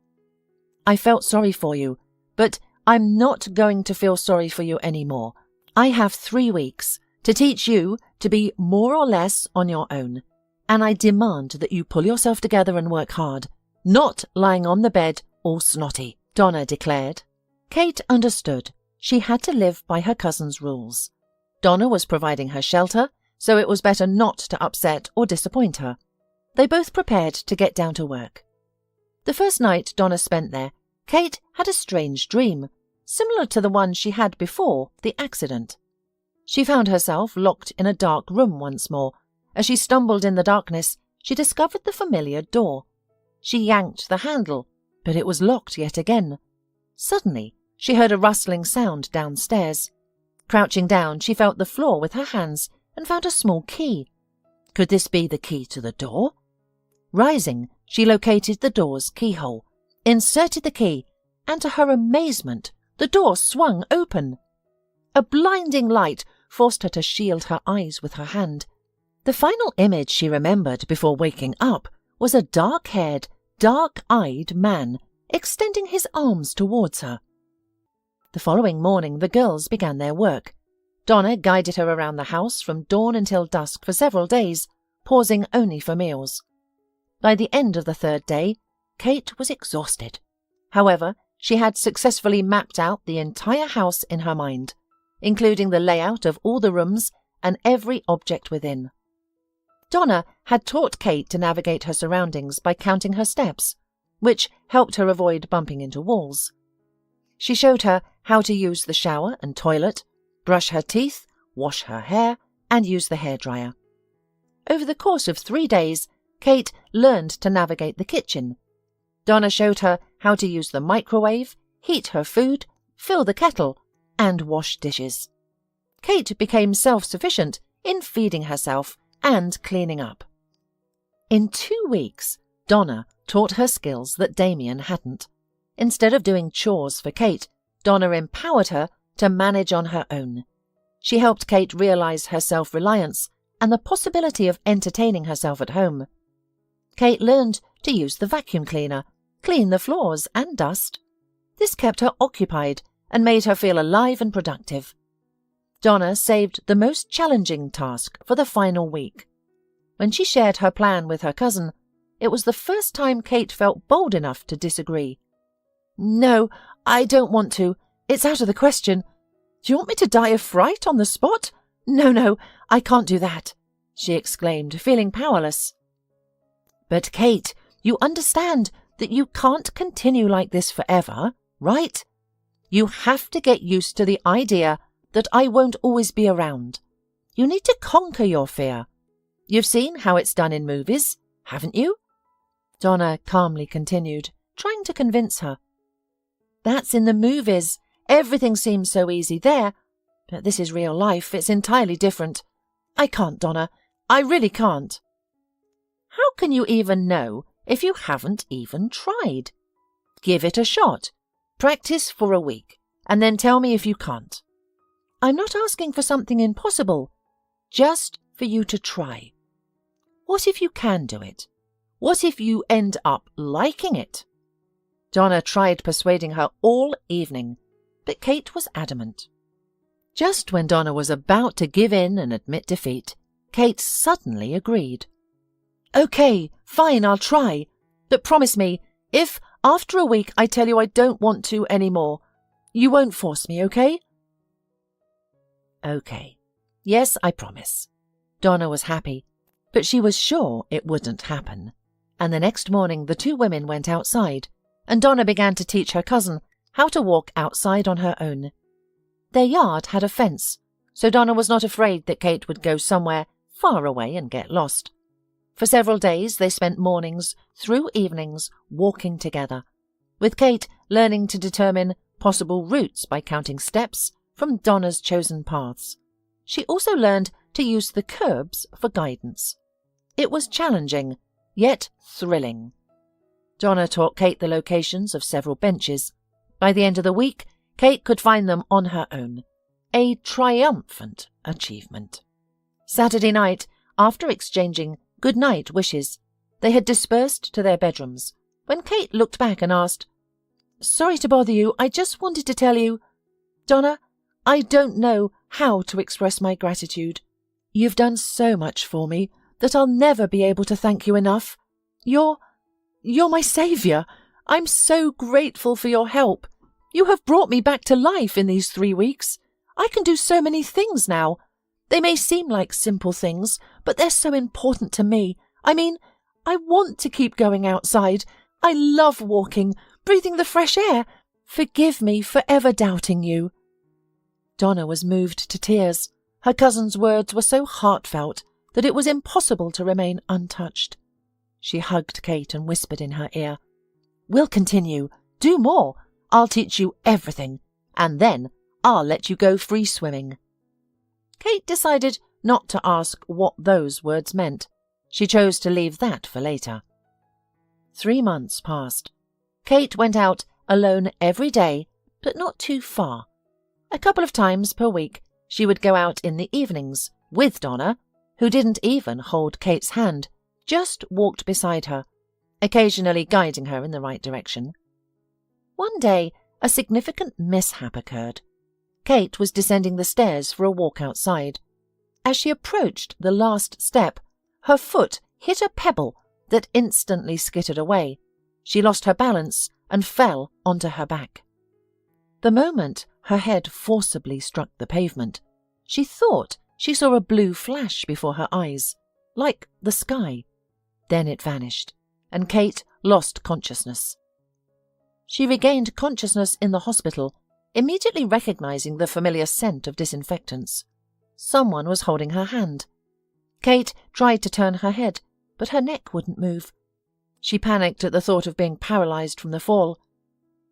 I felt sorry for you, but I'm not going to feel sorry for you anymore. I have 3 weeks to teach you to be more or less on your own, and I demand that you pull yourself together and work hard, not lying on the bed all snotty," Donna declared. Kate understood. She had to live by her cousin's rules. Donna was providing her shelter, so it was better not to upset or disappoint her. They both prepared to get down to work. The first night Donna spent there, Kate had a strange dream, similar to the one she had before the accident. She found herself locked in a dark room once more. As she stumbled in the darkness, she discovered the familiar door. She yanked the handle, but it was locked yet again. Suddenly, she heard a rustling sound downstairs. Crouching down, she felt the floor with her hands and found a small key. Could this be the key to the door? Rising, she located the door's keyhole, inserted the key, and to her amazement, the door swung open. A blinding light forced her to shield her eyes with her hand. The final image she remembered before waking up was a dark-haired, dark-eyed man extending his arms towards her. The following morning, the girls began their work. Donna guided her around the house from dawn until dusk for several days, pausing only for meals. By the end of the 3rd day, Kate was exhausted. However, she had successfully mapped out the entire house in her mind, including the layout of all the rooms and every object within. Donna had taught Kate to navigate her surroundings by counting her steps, which helped her avoid bumping into walls. She showed her how to use the shower and toilet, brush her teeth, wash her hair, and use the hairdryer. Over the course of 3 days, Kate learned to navigate the kitchen. Donna showed her how to use the microwave, heat her food, fill the kettle, and wash dishes. Kate became self-sufficient in feeding herself and cleaning up. In 2 weeks, Donna taught her skills that Damien hadn't. Instead of doing chores for Kate, Donna empowered her to manage on her own. She helped Kate realize her self-reliance and the possibility of entertaining herself at home. Kate learned to use the vacuum cleaner, clean the floors and dust. This kept her occupied and made her feel alive and productive. Donna saved the most challenging task for the final week. When she shared her plan with her cousin, it was the first time Kate felt bold enough to disagree. "No, I don't want to. It's out of the question. Do you want me to die of fright on the spot? No, I can't do that," she exclaimed, feeling powerless. "But Kate, you understand that you can't continue like this forever, right? You have to get used to the idea that I won't always be around. You need to conquer your fear. You've seen how it's done in movies, haven't you?" Donna calmly continued, trying to convince her. "That's in the movies. Everything seems so easy there. But this is real life. It's entirely different. I can't, Donna. I really can't." "How can you even know if you haven't even tried? Give it a shot. Practice for a week, and then tell me if you can't. I'm not asking for something impossible, just for you to try. What if you can do it? What if you end up liking it?" Donna tried persuading her all evening, but Kate was adamant. Just when Donna was about to give in and admit defeat, Kate suddenly agreed. "Okay, fine, I'll try. But promise me, if after a week I tell you I don't want to anymore, you won't force me, okay?" "Okay. Yes, I promise." Donna was happy, but she was sure it wouldn't happen. And the next morning the 2 women went outside, and Donna began to teach her cousin how to walk outside on her own. Their yard had a fence, so Donna was not afraid that Kate would go somewhere far away and get lost. For several days they spent mornings through evenings walking together, with Kate learning to determine possible routes by counting steps from Donna's chosen paths. She also learned to use the curbs for guidance. It was challenging, yet thrilling. Donna taught Kate the locations of several benches. By the end of the week, Kate could find them on her own. A triumphant achievement. Saturday night, after exchanging good-night wishes, they had dispersed to their bedrooms, when Kate looked back and asked, "Sorry to bother you, I just wanted to tell you, Donna, I don't know how to express my gratitude. You've done so much for me that I'll never be able to thank you enough. You're my saviour. I'm so grateful for your help. You have brought me back to life in these 3 weeks. I can do so many things now. They may seem like simple things, but they're so important to me. I mean, I want to keep going outside. I love walking, breathing the fresh air. Forgive me for ever doubting you." Donna was moved to tears. Her cousin's words were so heartfelt that it was impossible to remain untouched. She hugged Kate and whispered in her ear, "We'll continue. Do more. I'll teach you everything, and then I'll let you go free swimming." Kate decided not to ask what those words meant. She chose to leave that for later. 3 months passed. Kate went out alone every day, but not too far. A couple of times per week, she would go out in the evenings with Donna, who didn't even hold Kate's hand, just walked beside her, occasionally guiding her in the right direction. One day, a significant mishap occurred. Kate was descending the stairs for a walk outside. As she approached the last step, her foot hit a pebble that instantly skittered away. She lost her balance and fell onto her back. The moment her head forcibly struck the pavement, she thought she saw a blue flash before her eyes, like the sky. Then it vanished, and Kate lost consciousness. She regained consciousness in the hospital, immediately recognizing the familiar scent of disinfectants. Someone was holding her hand. Kate tried to turn her head, but her neck wouldn't move. She panicked at the thought of being paralysed from the fall.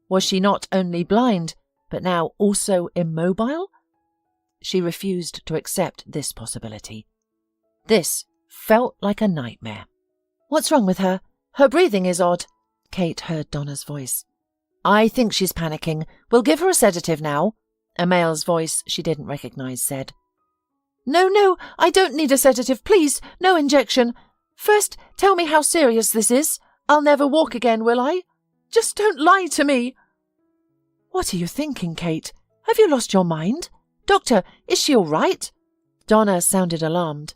Was she not only blind, but now also immobile? She refused to accept this possibility. This felt like a nightmare. "What's wrong with her? Her breathing is odd," Kate heard Donna's voice. "I think she's panicking. We'll give her a sedative now," a male's voice she didn't recognise said. No, I don't need a sedative, please, no injection. First, tell me how serious this is. I'll never walk again, will I? Just don't lie to me." "What are you thinking, Kate? Have you lost your mind? Doctor, is she all right?" Donna sounded alarmed.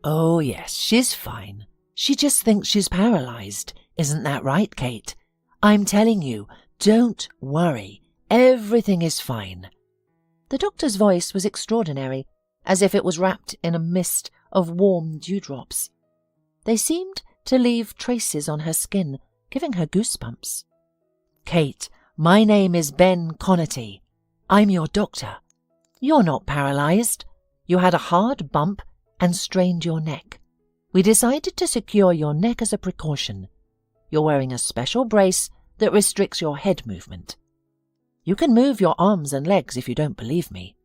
"Oh, yes, she's fine. She just thinks she's paralysed. Isn't that right, Kate? I'm telling you, don't worry. Everything is fine." The doctor's voice was extraordinary, as if it was wrapped in a mist of warm dewdrops. They seemed to leave traces on her skin, giving her goosebumps. "Kate, my name is Ben Connerty. I'm your doctor. You're not paralysed. You had a hard bump and strained your neck. We decided to secure your neck as a precaution. You're wearing a special brace that restricts your head movement. You can move your arms and legs if you don't believe me."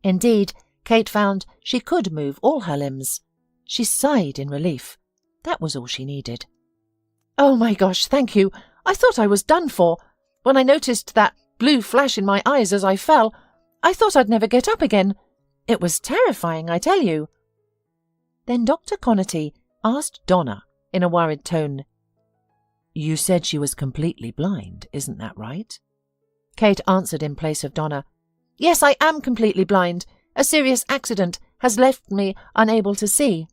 Indeed, Kate found she could move all her limbs. She sighed in relief. That was all she needed. "Oh my gosh, thank you. I thought I was done for. When I noticed that blue flash in my eyes as I fell, I thought I'd never get up again. It was terrifying, I tell you." Then Dr. Connerty asked Donna in a worried tone, "You said she was completely blind, isn't that right?" Kate answered in place of Donna, "Yes, I am completely blind. A serious accident has left me unable to see."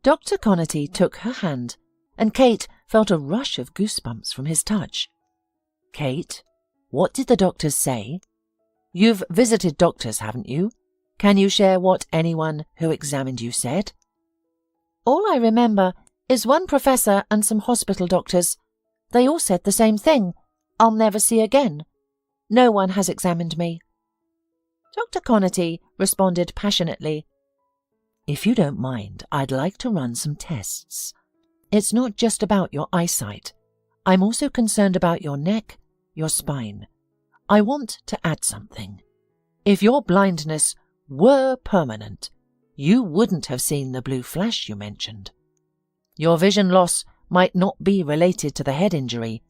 Dr. Connerty took her hand, and Kate felt a rush of goosebumps from his touch. "Kate, what did the doctors say? You've visited doctors, haven't you? Can you share what anyone who examined you said?" "All I remember is one professor and some hospital doctors. They all said the same thing. I'll never see again. No one has examined me." Dr. Connerty responded passionately, "If you don't mind, I'd like to run some tests. It's not just about your eyesight. I'm also concerned about your neck, your spine. I want to add something. If your blindness were permanent, you wouldn't have seen the blue flash you mentioned. Your vision loss might not be related to the head injury,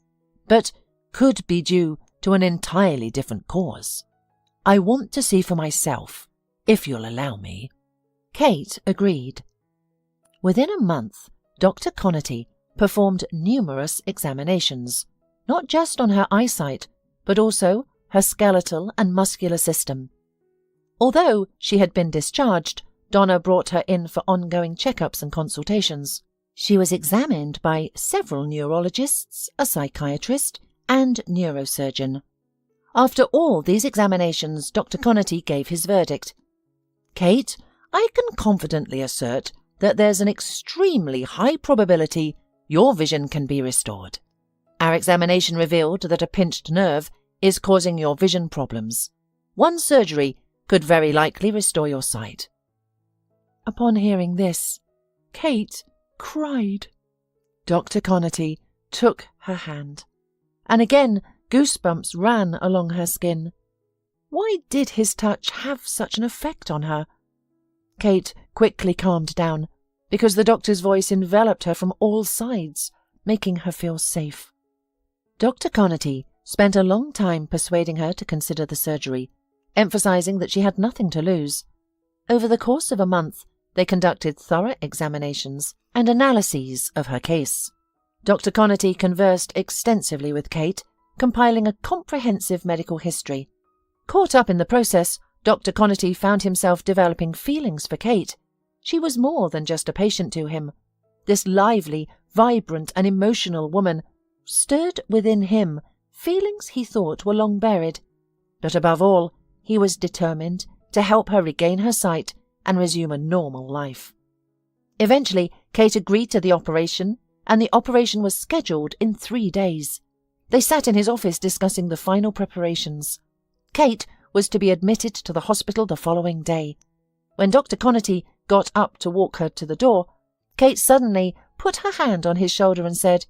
but could be due to an entirely different cause. I want to see for myself, if you'll allow me." Kate agreed. Within a month, Dr. Connerty performed numerous examinations, not just on her eyesight, but also her skeletal and muscular system. Although she had been discharged, Donna brought her in for ongoing checkups and consultations. She was examined by several neurologists, a psychiatrist, and neurosurgeon. After all these examinations, Dr. Connerty gave his verdict. "Kate, I can confidently assert that there's an extremely high probability your vision can be restored. Our examination revealed that a pinched nerve is causing your vision problems. One surgery could very likely restore your sight." Upon hearing this, Kate cried. Dr. Connerty took her hand, and again goosebumps ran along her skin. Why did his touch have such an effect on her? Kate quickly calmed down, because the doctor's voice enveloped her from all sides, making her feel safe. Dr. Connerty spent a long time persuading her to consider the surgery, emphasizing that she had nothing to lose. Over the course of a month, they conducted thorough examinations and analyses of her case. Dr. Connerty conversed extensively with Kate, compiling a comprehensive medical history. Caught up in the process, Dr. Connerty found himself developing feelings for Kate. She was more than just a patient to him. This lively, vibrant, and emotional woman stirred within him feelings he thought were long buried. But above all, he was determined to help her regain her sight and resume a normal life. Eventually, Kate agreed to the operation, and the operation was scheduled in 3 days. They sat in his office discussing the final preparations. Kate was to be admitted to the hospital the following day. When Dr. Connerty got up to walk her to the door, Kate suddenly put her hand on his shoulder and said,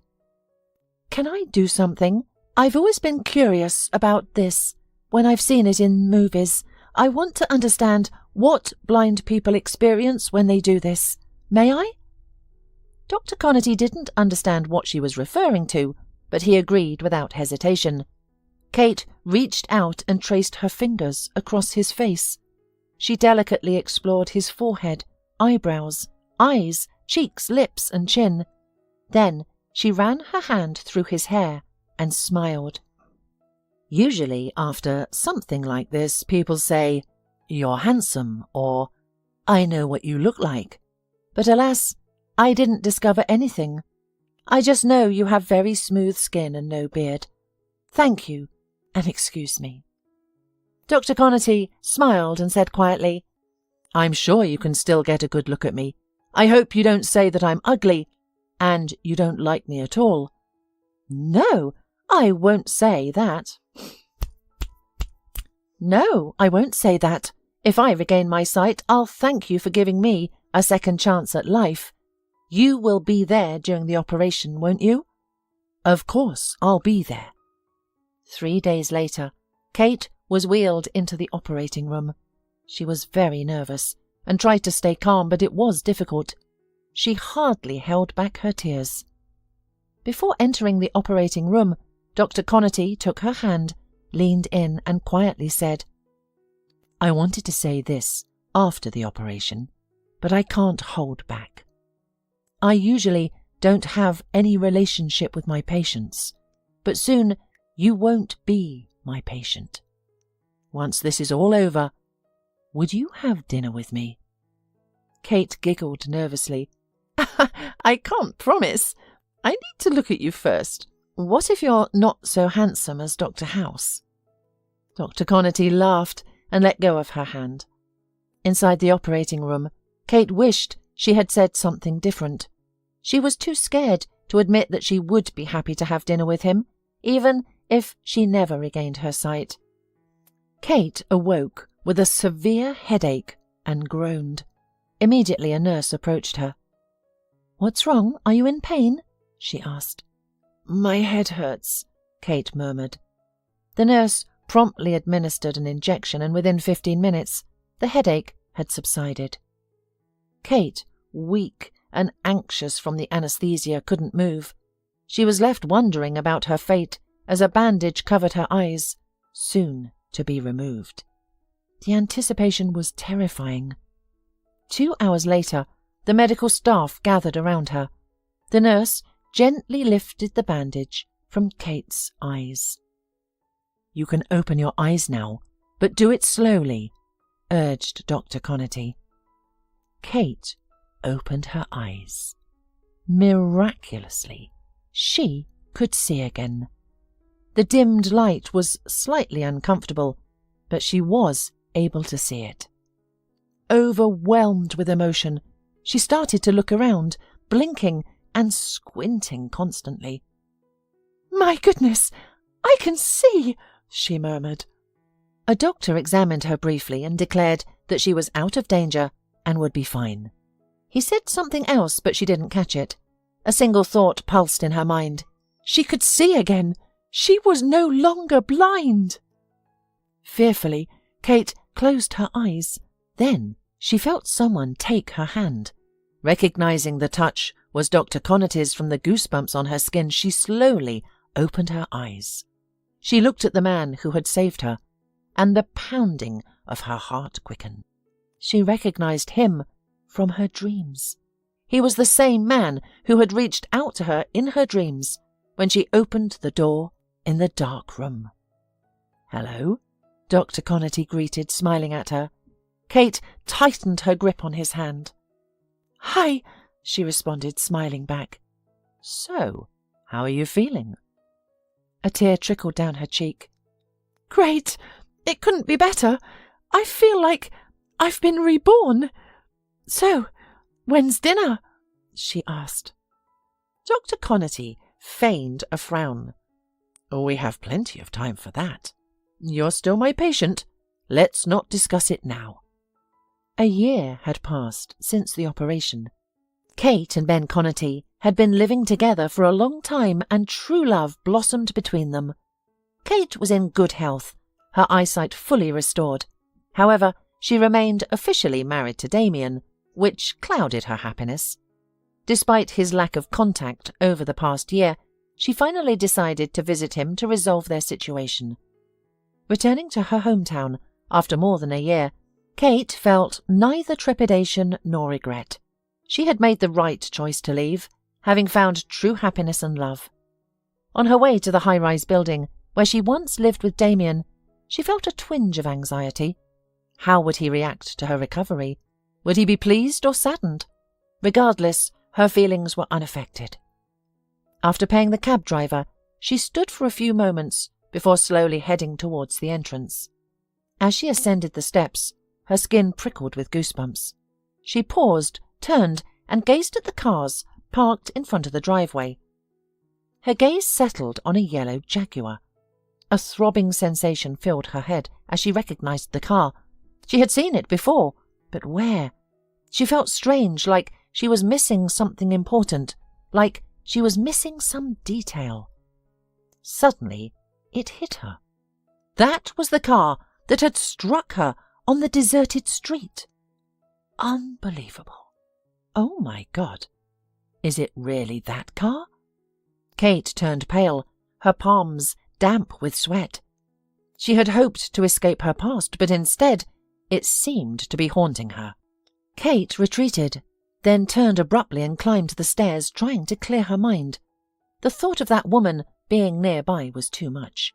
"Can I do something? I've always been curious about this when I've seen it in movies. I want to understand what blind people experience when they do this. May I?" Dr. Connerty didn't understand what she was referring to, but he agreed without hesitation. Kate reached out and traced her fingers across his face. She delicately explored his forehead, eyebrows, eyes, cheeks, lips, and chin. Then she ran her hand through his hair and smiled. Usually after something like this, people say, "You're handsome," or "I know what you look like." But alas, I didn't discover anything. I just know you have very smooth skin and no beard. Thank you, and excuse me. Dr. Connerty smiled and said quietly, "I'm sure you can still get a good look at me. I hope you don't say that I'm ugly, and you don't like me at all." "No, I won't say that." "No, I won't say that. If I regain my sight, I'll thank you for giving me a second chance at life. You will be there during the operation, won't you?" "Of course, I'll be there." 3 days later, Kate was wheeled into the operating room. She was very nervous and tried to stay calm, but it was difficult. She hardly held back her tears. Before entering the operating room, Dr. Connerty took her hand, leaned in and quietly said, "I wanted to say this after the operation, but I can't hold back. I usually don't have any relationship with my patients, but soon you won't be my patient. Once this is all over, would you have dinner with me?" Kate giggled nervously. "I can't promise. I need to look at you first. What if you're not so handsome as Dr. House?" Dr. Connerty laughed and let go of her hand. Inside the operating room, Kate wished she had said something different. She was too scared to admit that she would be happy to have dinner with him, even if she never regained her sight. Kate awoke with a severe headache and groaned. Immediately a nurse approached her. "What's wrong? Are you in pain?" she asked. "My head hurts," Kate murmured. The nurse promptly administered an injection, and within 15 minutes, the headache had subsided. Kate, weak and anxious from the anesthesia, couldn't move. She was left wondering about her fate as a bandage covered her eyes, soon to be removed. The anticipation was terrifying. 2 hours later, the medical staff gathered around her. The nurse gently lifted the bandage from Kate's eyes. "You can open your eyes now, but do it slowly," urged Dr. Connerty. Kate opened her eyes. Miraculously, she could see again. The dimmed light was slightly uncomfortable, but she was able to see it. Overwhelmed with emotion, she started to look around, blinking and squinting constantly. "My goodness, I can see!" she murmured. A doctor examined her briefly and declared that she was out of danger and would be fine. He said something else, but she didn't catch it. A single thought pulsed in her mind. She could see again! She was no longer blind! Fearfully, Kate closed her eyes. Then she felt someone take her hand. Recognizing the touch was Dr. Connerty's from the goosebumps on her skin, she slowly opened her eyes. She looked at the man who had saved her, and the pounding of her heart quickened. She recognized him from her dreams. He was the same man who had reached out to her in her dreams when she opened the door in the dark room. "Hello," Dr. Connerty greeted, smiling at her. Kate tightened her grip on his hand. "Hi," she responded, smiling back. "So, how are you feeling?" A tear trickled down her cheek. "Great! It couldn't be better. I feel like I've been reborn. So, when's dinner?" she asked. Dr. Connerty feigned a frown. "We have plenty of time for that. You're still my patient. Let's not discuss it now." A year had passed since the operation. Kate and Ben Connerty had been living together for a long time, and true love blossomed between them. Kate was in good health, her eyesight fully restored. However, she remained officially married to Damien, which clouded her happiness. Despite his lack of contact over the past year, she finally decided to visit him to resolve their situation. Returning to her hometown after more than a year, Kate felt neither trepidation nor regret. She had made the right choice to leave, having found true happiness and love. On her way to the high-rise building where she once lived with Damien, she felt a twinge of anxiety. How would he react to her recovery? Would he be pleased or saddened? Regardless, her feelings were unaffected. After paying the cab driver, she stood for a few moments before slowly heading towards the entrance. As she ascended the steps, her skin prickled with goosebumps. She paused, turned, and gazed at the cars parked in front of the driveway. Her gaze settled on a yellow Jaguar. A throbbing sensation filled her head as she recognized the car. She had seen it before, but where? She felt strange, like she was missing something important, like she was missing some detail. Suddenly, it hit her. That was the car that had struck her on the deserted street. Unbelievable. Oh my God. Is it really that car? Kate turned pale, her palms damp with sweat. She had hoped to escape her past, but instead, it seemed to be haunting her. Kate retreated, then turned abruptly and climbed the stairs, trying to clear her mind. The thought of that woman being nearby was too much.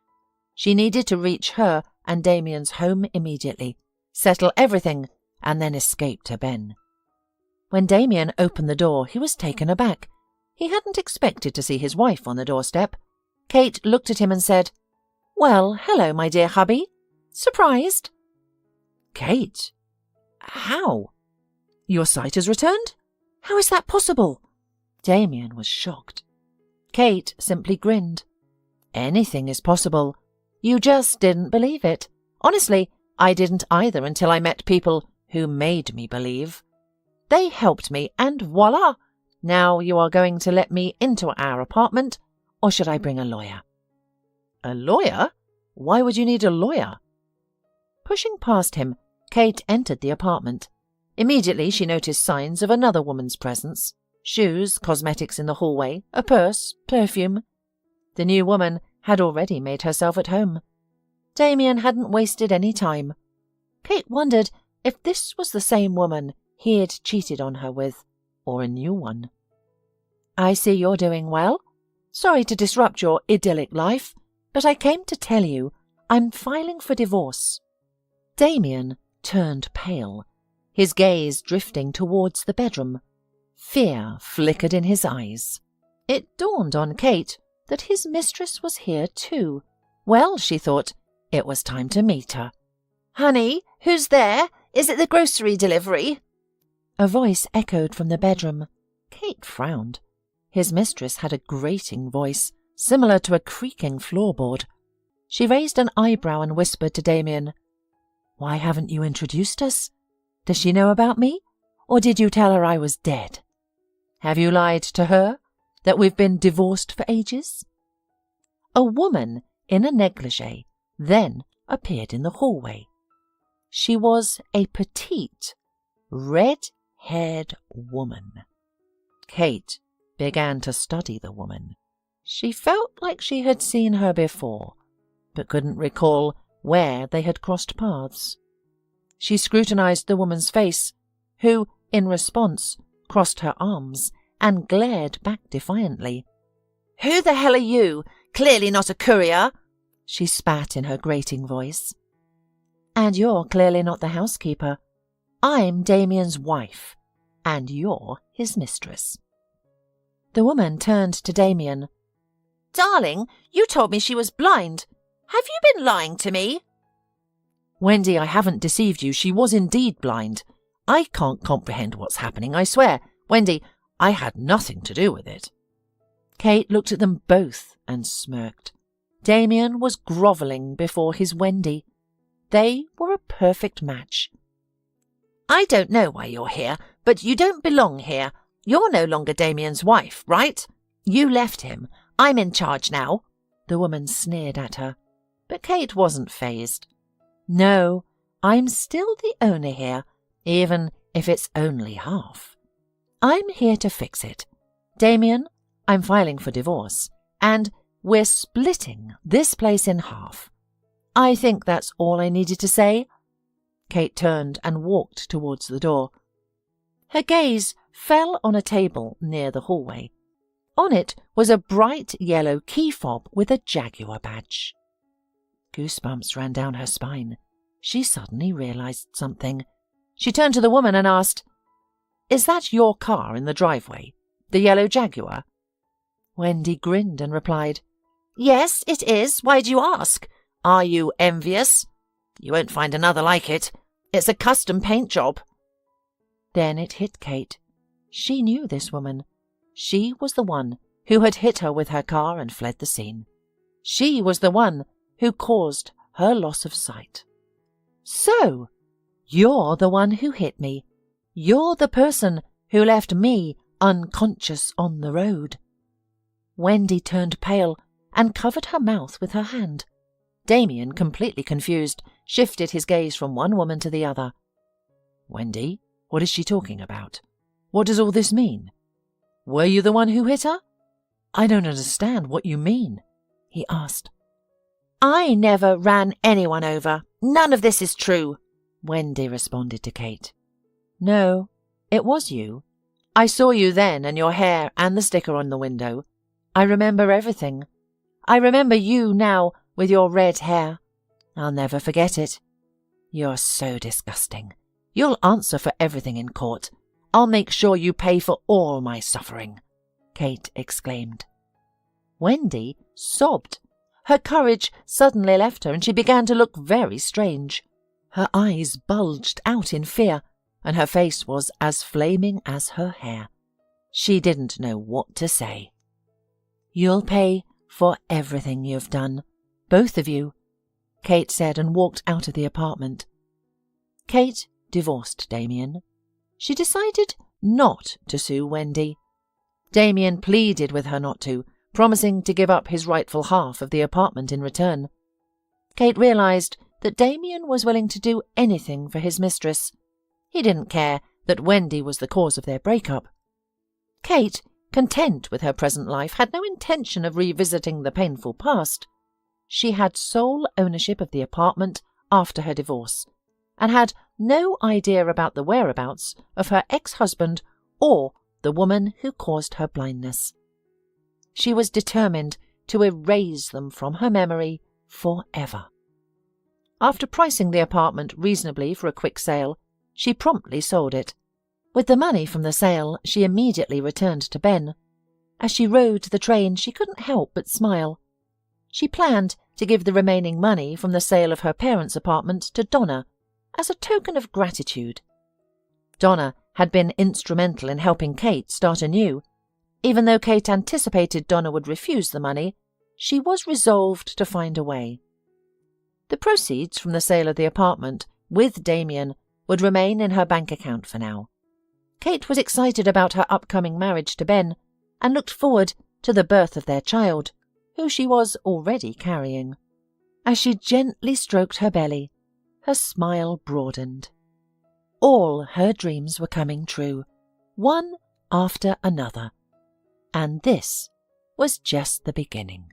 She needed to reach her and Damien's home immediately, settle everything, and then escape to Ben. When Damien opened the door, he was taken aback. He hadn't expected to see his wife on the doorstep. Kate looked at him and said, "Well, hello, my dear hubby. Surprised?" "Kate? How? Your sight has returned? How is that possible?" Damien was shocked. Kate simply grinned. "Anything is possible. You just didn't believe it. Honestly, I didn't either until I met people who made me believe. They helped me, and voila! Now you are going to let me into our apartment, or should I bring a lawyer?" "A lawyer? Why would you need a lawyer?" Pushing past him, Kate entered the apartment. Immediately she noticed signs of another woman's presence: shoes, cosmetics in the hallway, a purse, perfume. The new woman had already made herself at home. Damien hadn't wasted any time. Kate wondered if this was the same woman he had cheated on her with, or a new one. "I see you're doing well. Sorry to disrupt your idyllic life, but I came to tell you I'm filing for divorce." Damien turned pale, his gaze drifting towards the bedroom. Fear flickered in his eyes. It dawned on Kate that his mistress was here too. Well, she thought, it was time to meet her. "Honey, who's there? Is it the grocery delivery?" A voice echoed from the bedroom. Kate frowned. His mistress had a grating voice, similar to a creaking floorboard. She raised an eyebrow and whispered to Damien, "Why haven't you introduced us? Does she know about me? Or did you tell her I was dead? Have you lied to her, that we've been divorced for ages?" A woman in a negligee then appeared in the hallway. She was a petite, red-haired woman. Kate began to study the woman. She felt like she had seen her before, but couldn't recall where they had crossed paths. She scrutinized the woman's face, who, in response, crossed her arms and glared back defiantly. "Who the hell are you? Clearly not a courier," she spat in her grating voice. "And you're clearly not the housekeeper. I'm Damien's wife, and you're his mistress." The woman turned to Damien. "Darling, you told me she was blind. Have you been lying to me?" "Wendy, I haven't deceived you. She was indeed blind. I can't comprehend what's happening, I swear. Wendy, I had nothing to do with it." Kate looked at them both and smirked. Damien was grovelling before his Wendy. They were a perfect match. I don't know why you're here, but you don't belong here. You're no longer Damien's wife, right? You left him. I'm in charge now." The woman sneered at her, but Kate wasn't fazed. "No, I'm still the owner here, even if it's only half. I'm here to fix it. Damien, I'm filing for divorce, and we're splitting this place in half. I think that's all I needed to say." Kate turned and walked towards the door. Her gaze fell on a table near the hallway. On it was a bright yellow key fob with a jaguar badge. Goosebumps ran down her spine. She suddenly realized something. She turned to the woman and asked, "Is that your car in the driveway, the yellow Jaguar?" Wendy grinned and replied, "Yes, it is. Why do you ask? Are you envious? You won't find another like it. It's a custom paint job." Then it hit Kate. She knew this woman. She was the one who had hit her with her car and fled the scene. She was the one who caused her loss of sight. "So, you're the one who hit me. You're the person who left me unconscious on the road." Wendy turned pale and covered her mouth with her hand. Damien, completely confused, shifted his gaze from one woman to the other. "Wendy, what is she talking about? What does all this mean? Were you the one who hit her? I don't understand what you mean," he asked. "I never ran anyone over. None of this is true," Wendy responded to Kate. "No, it was you. I saw you then and your hair and the sticker on the window. I remember everything. I remember you now with your red hair. I'll never forget it. You're so disgusting. You'll answer for everything in court. I'll make sure you pay for all my suffering," Kate exclaimed. Wendy sobbed. Her courage suddenly left her and she began to look very strange. Her eyes bulged out in fear and her face was as flaming as her hair. She didn't know what to say. "You'll pay for everything you've done, both of you," Kate said and walked out of the apartment. Kate divorced Damien. She decided not to sue Wendy. Damien pleaded with her not to, promising to give up his rightful half of the apartment in return. Kate realized that Damien was willing to do anything for his mistress. He didn't care that Wendy was the cause of their breakup. Kate, content with her present life, had no intention of revisiting the painful past. She had sole ownership of the apartment after her divorce, and had no idea about the whereabouts of her ex-husband or the woman who caused her blindness. She was determined to erase them from her memory forever. After pricing the apartment reasonably for a quick sale, she promptly sold it. With the money from the sale, she immediately returned to Ben. As she rode the train, she couldn't help but smile. She planned to give the remaining money from the sale of her parents' apartment to Donna as a token of gratitude. Donna had been instrumental in helping Kate start anew. Even though Kate anticipated Donna would refuse the money, she was resolved to find a way. The proceeds from the sale of the apartment with Damien would remain in her bank account for now. Kate was excited about her upcoming marriage to Ben and looked forward to the birth of their child, who she was already carrying. As she gently stroked her belly, her smile broadened. All her dreams were coming true, one after another, and this was just the beginning.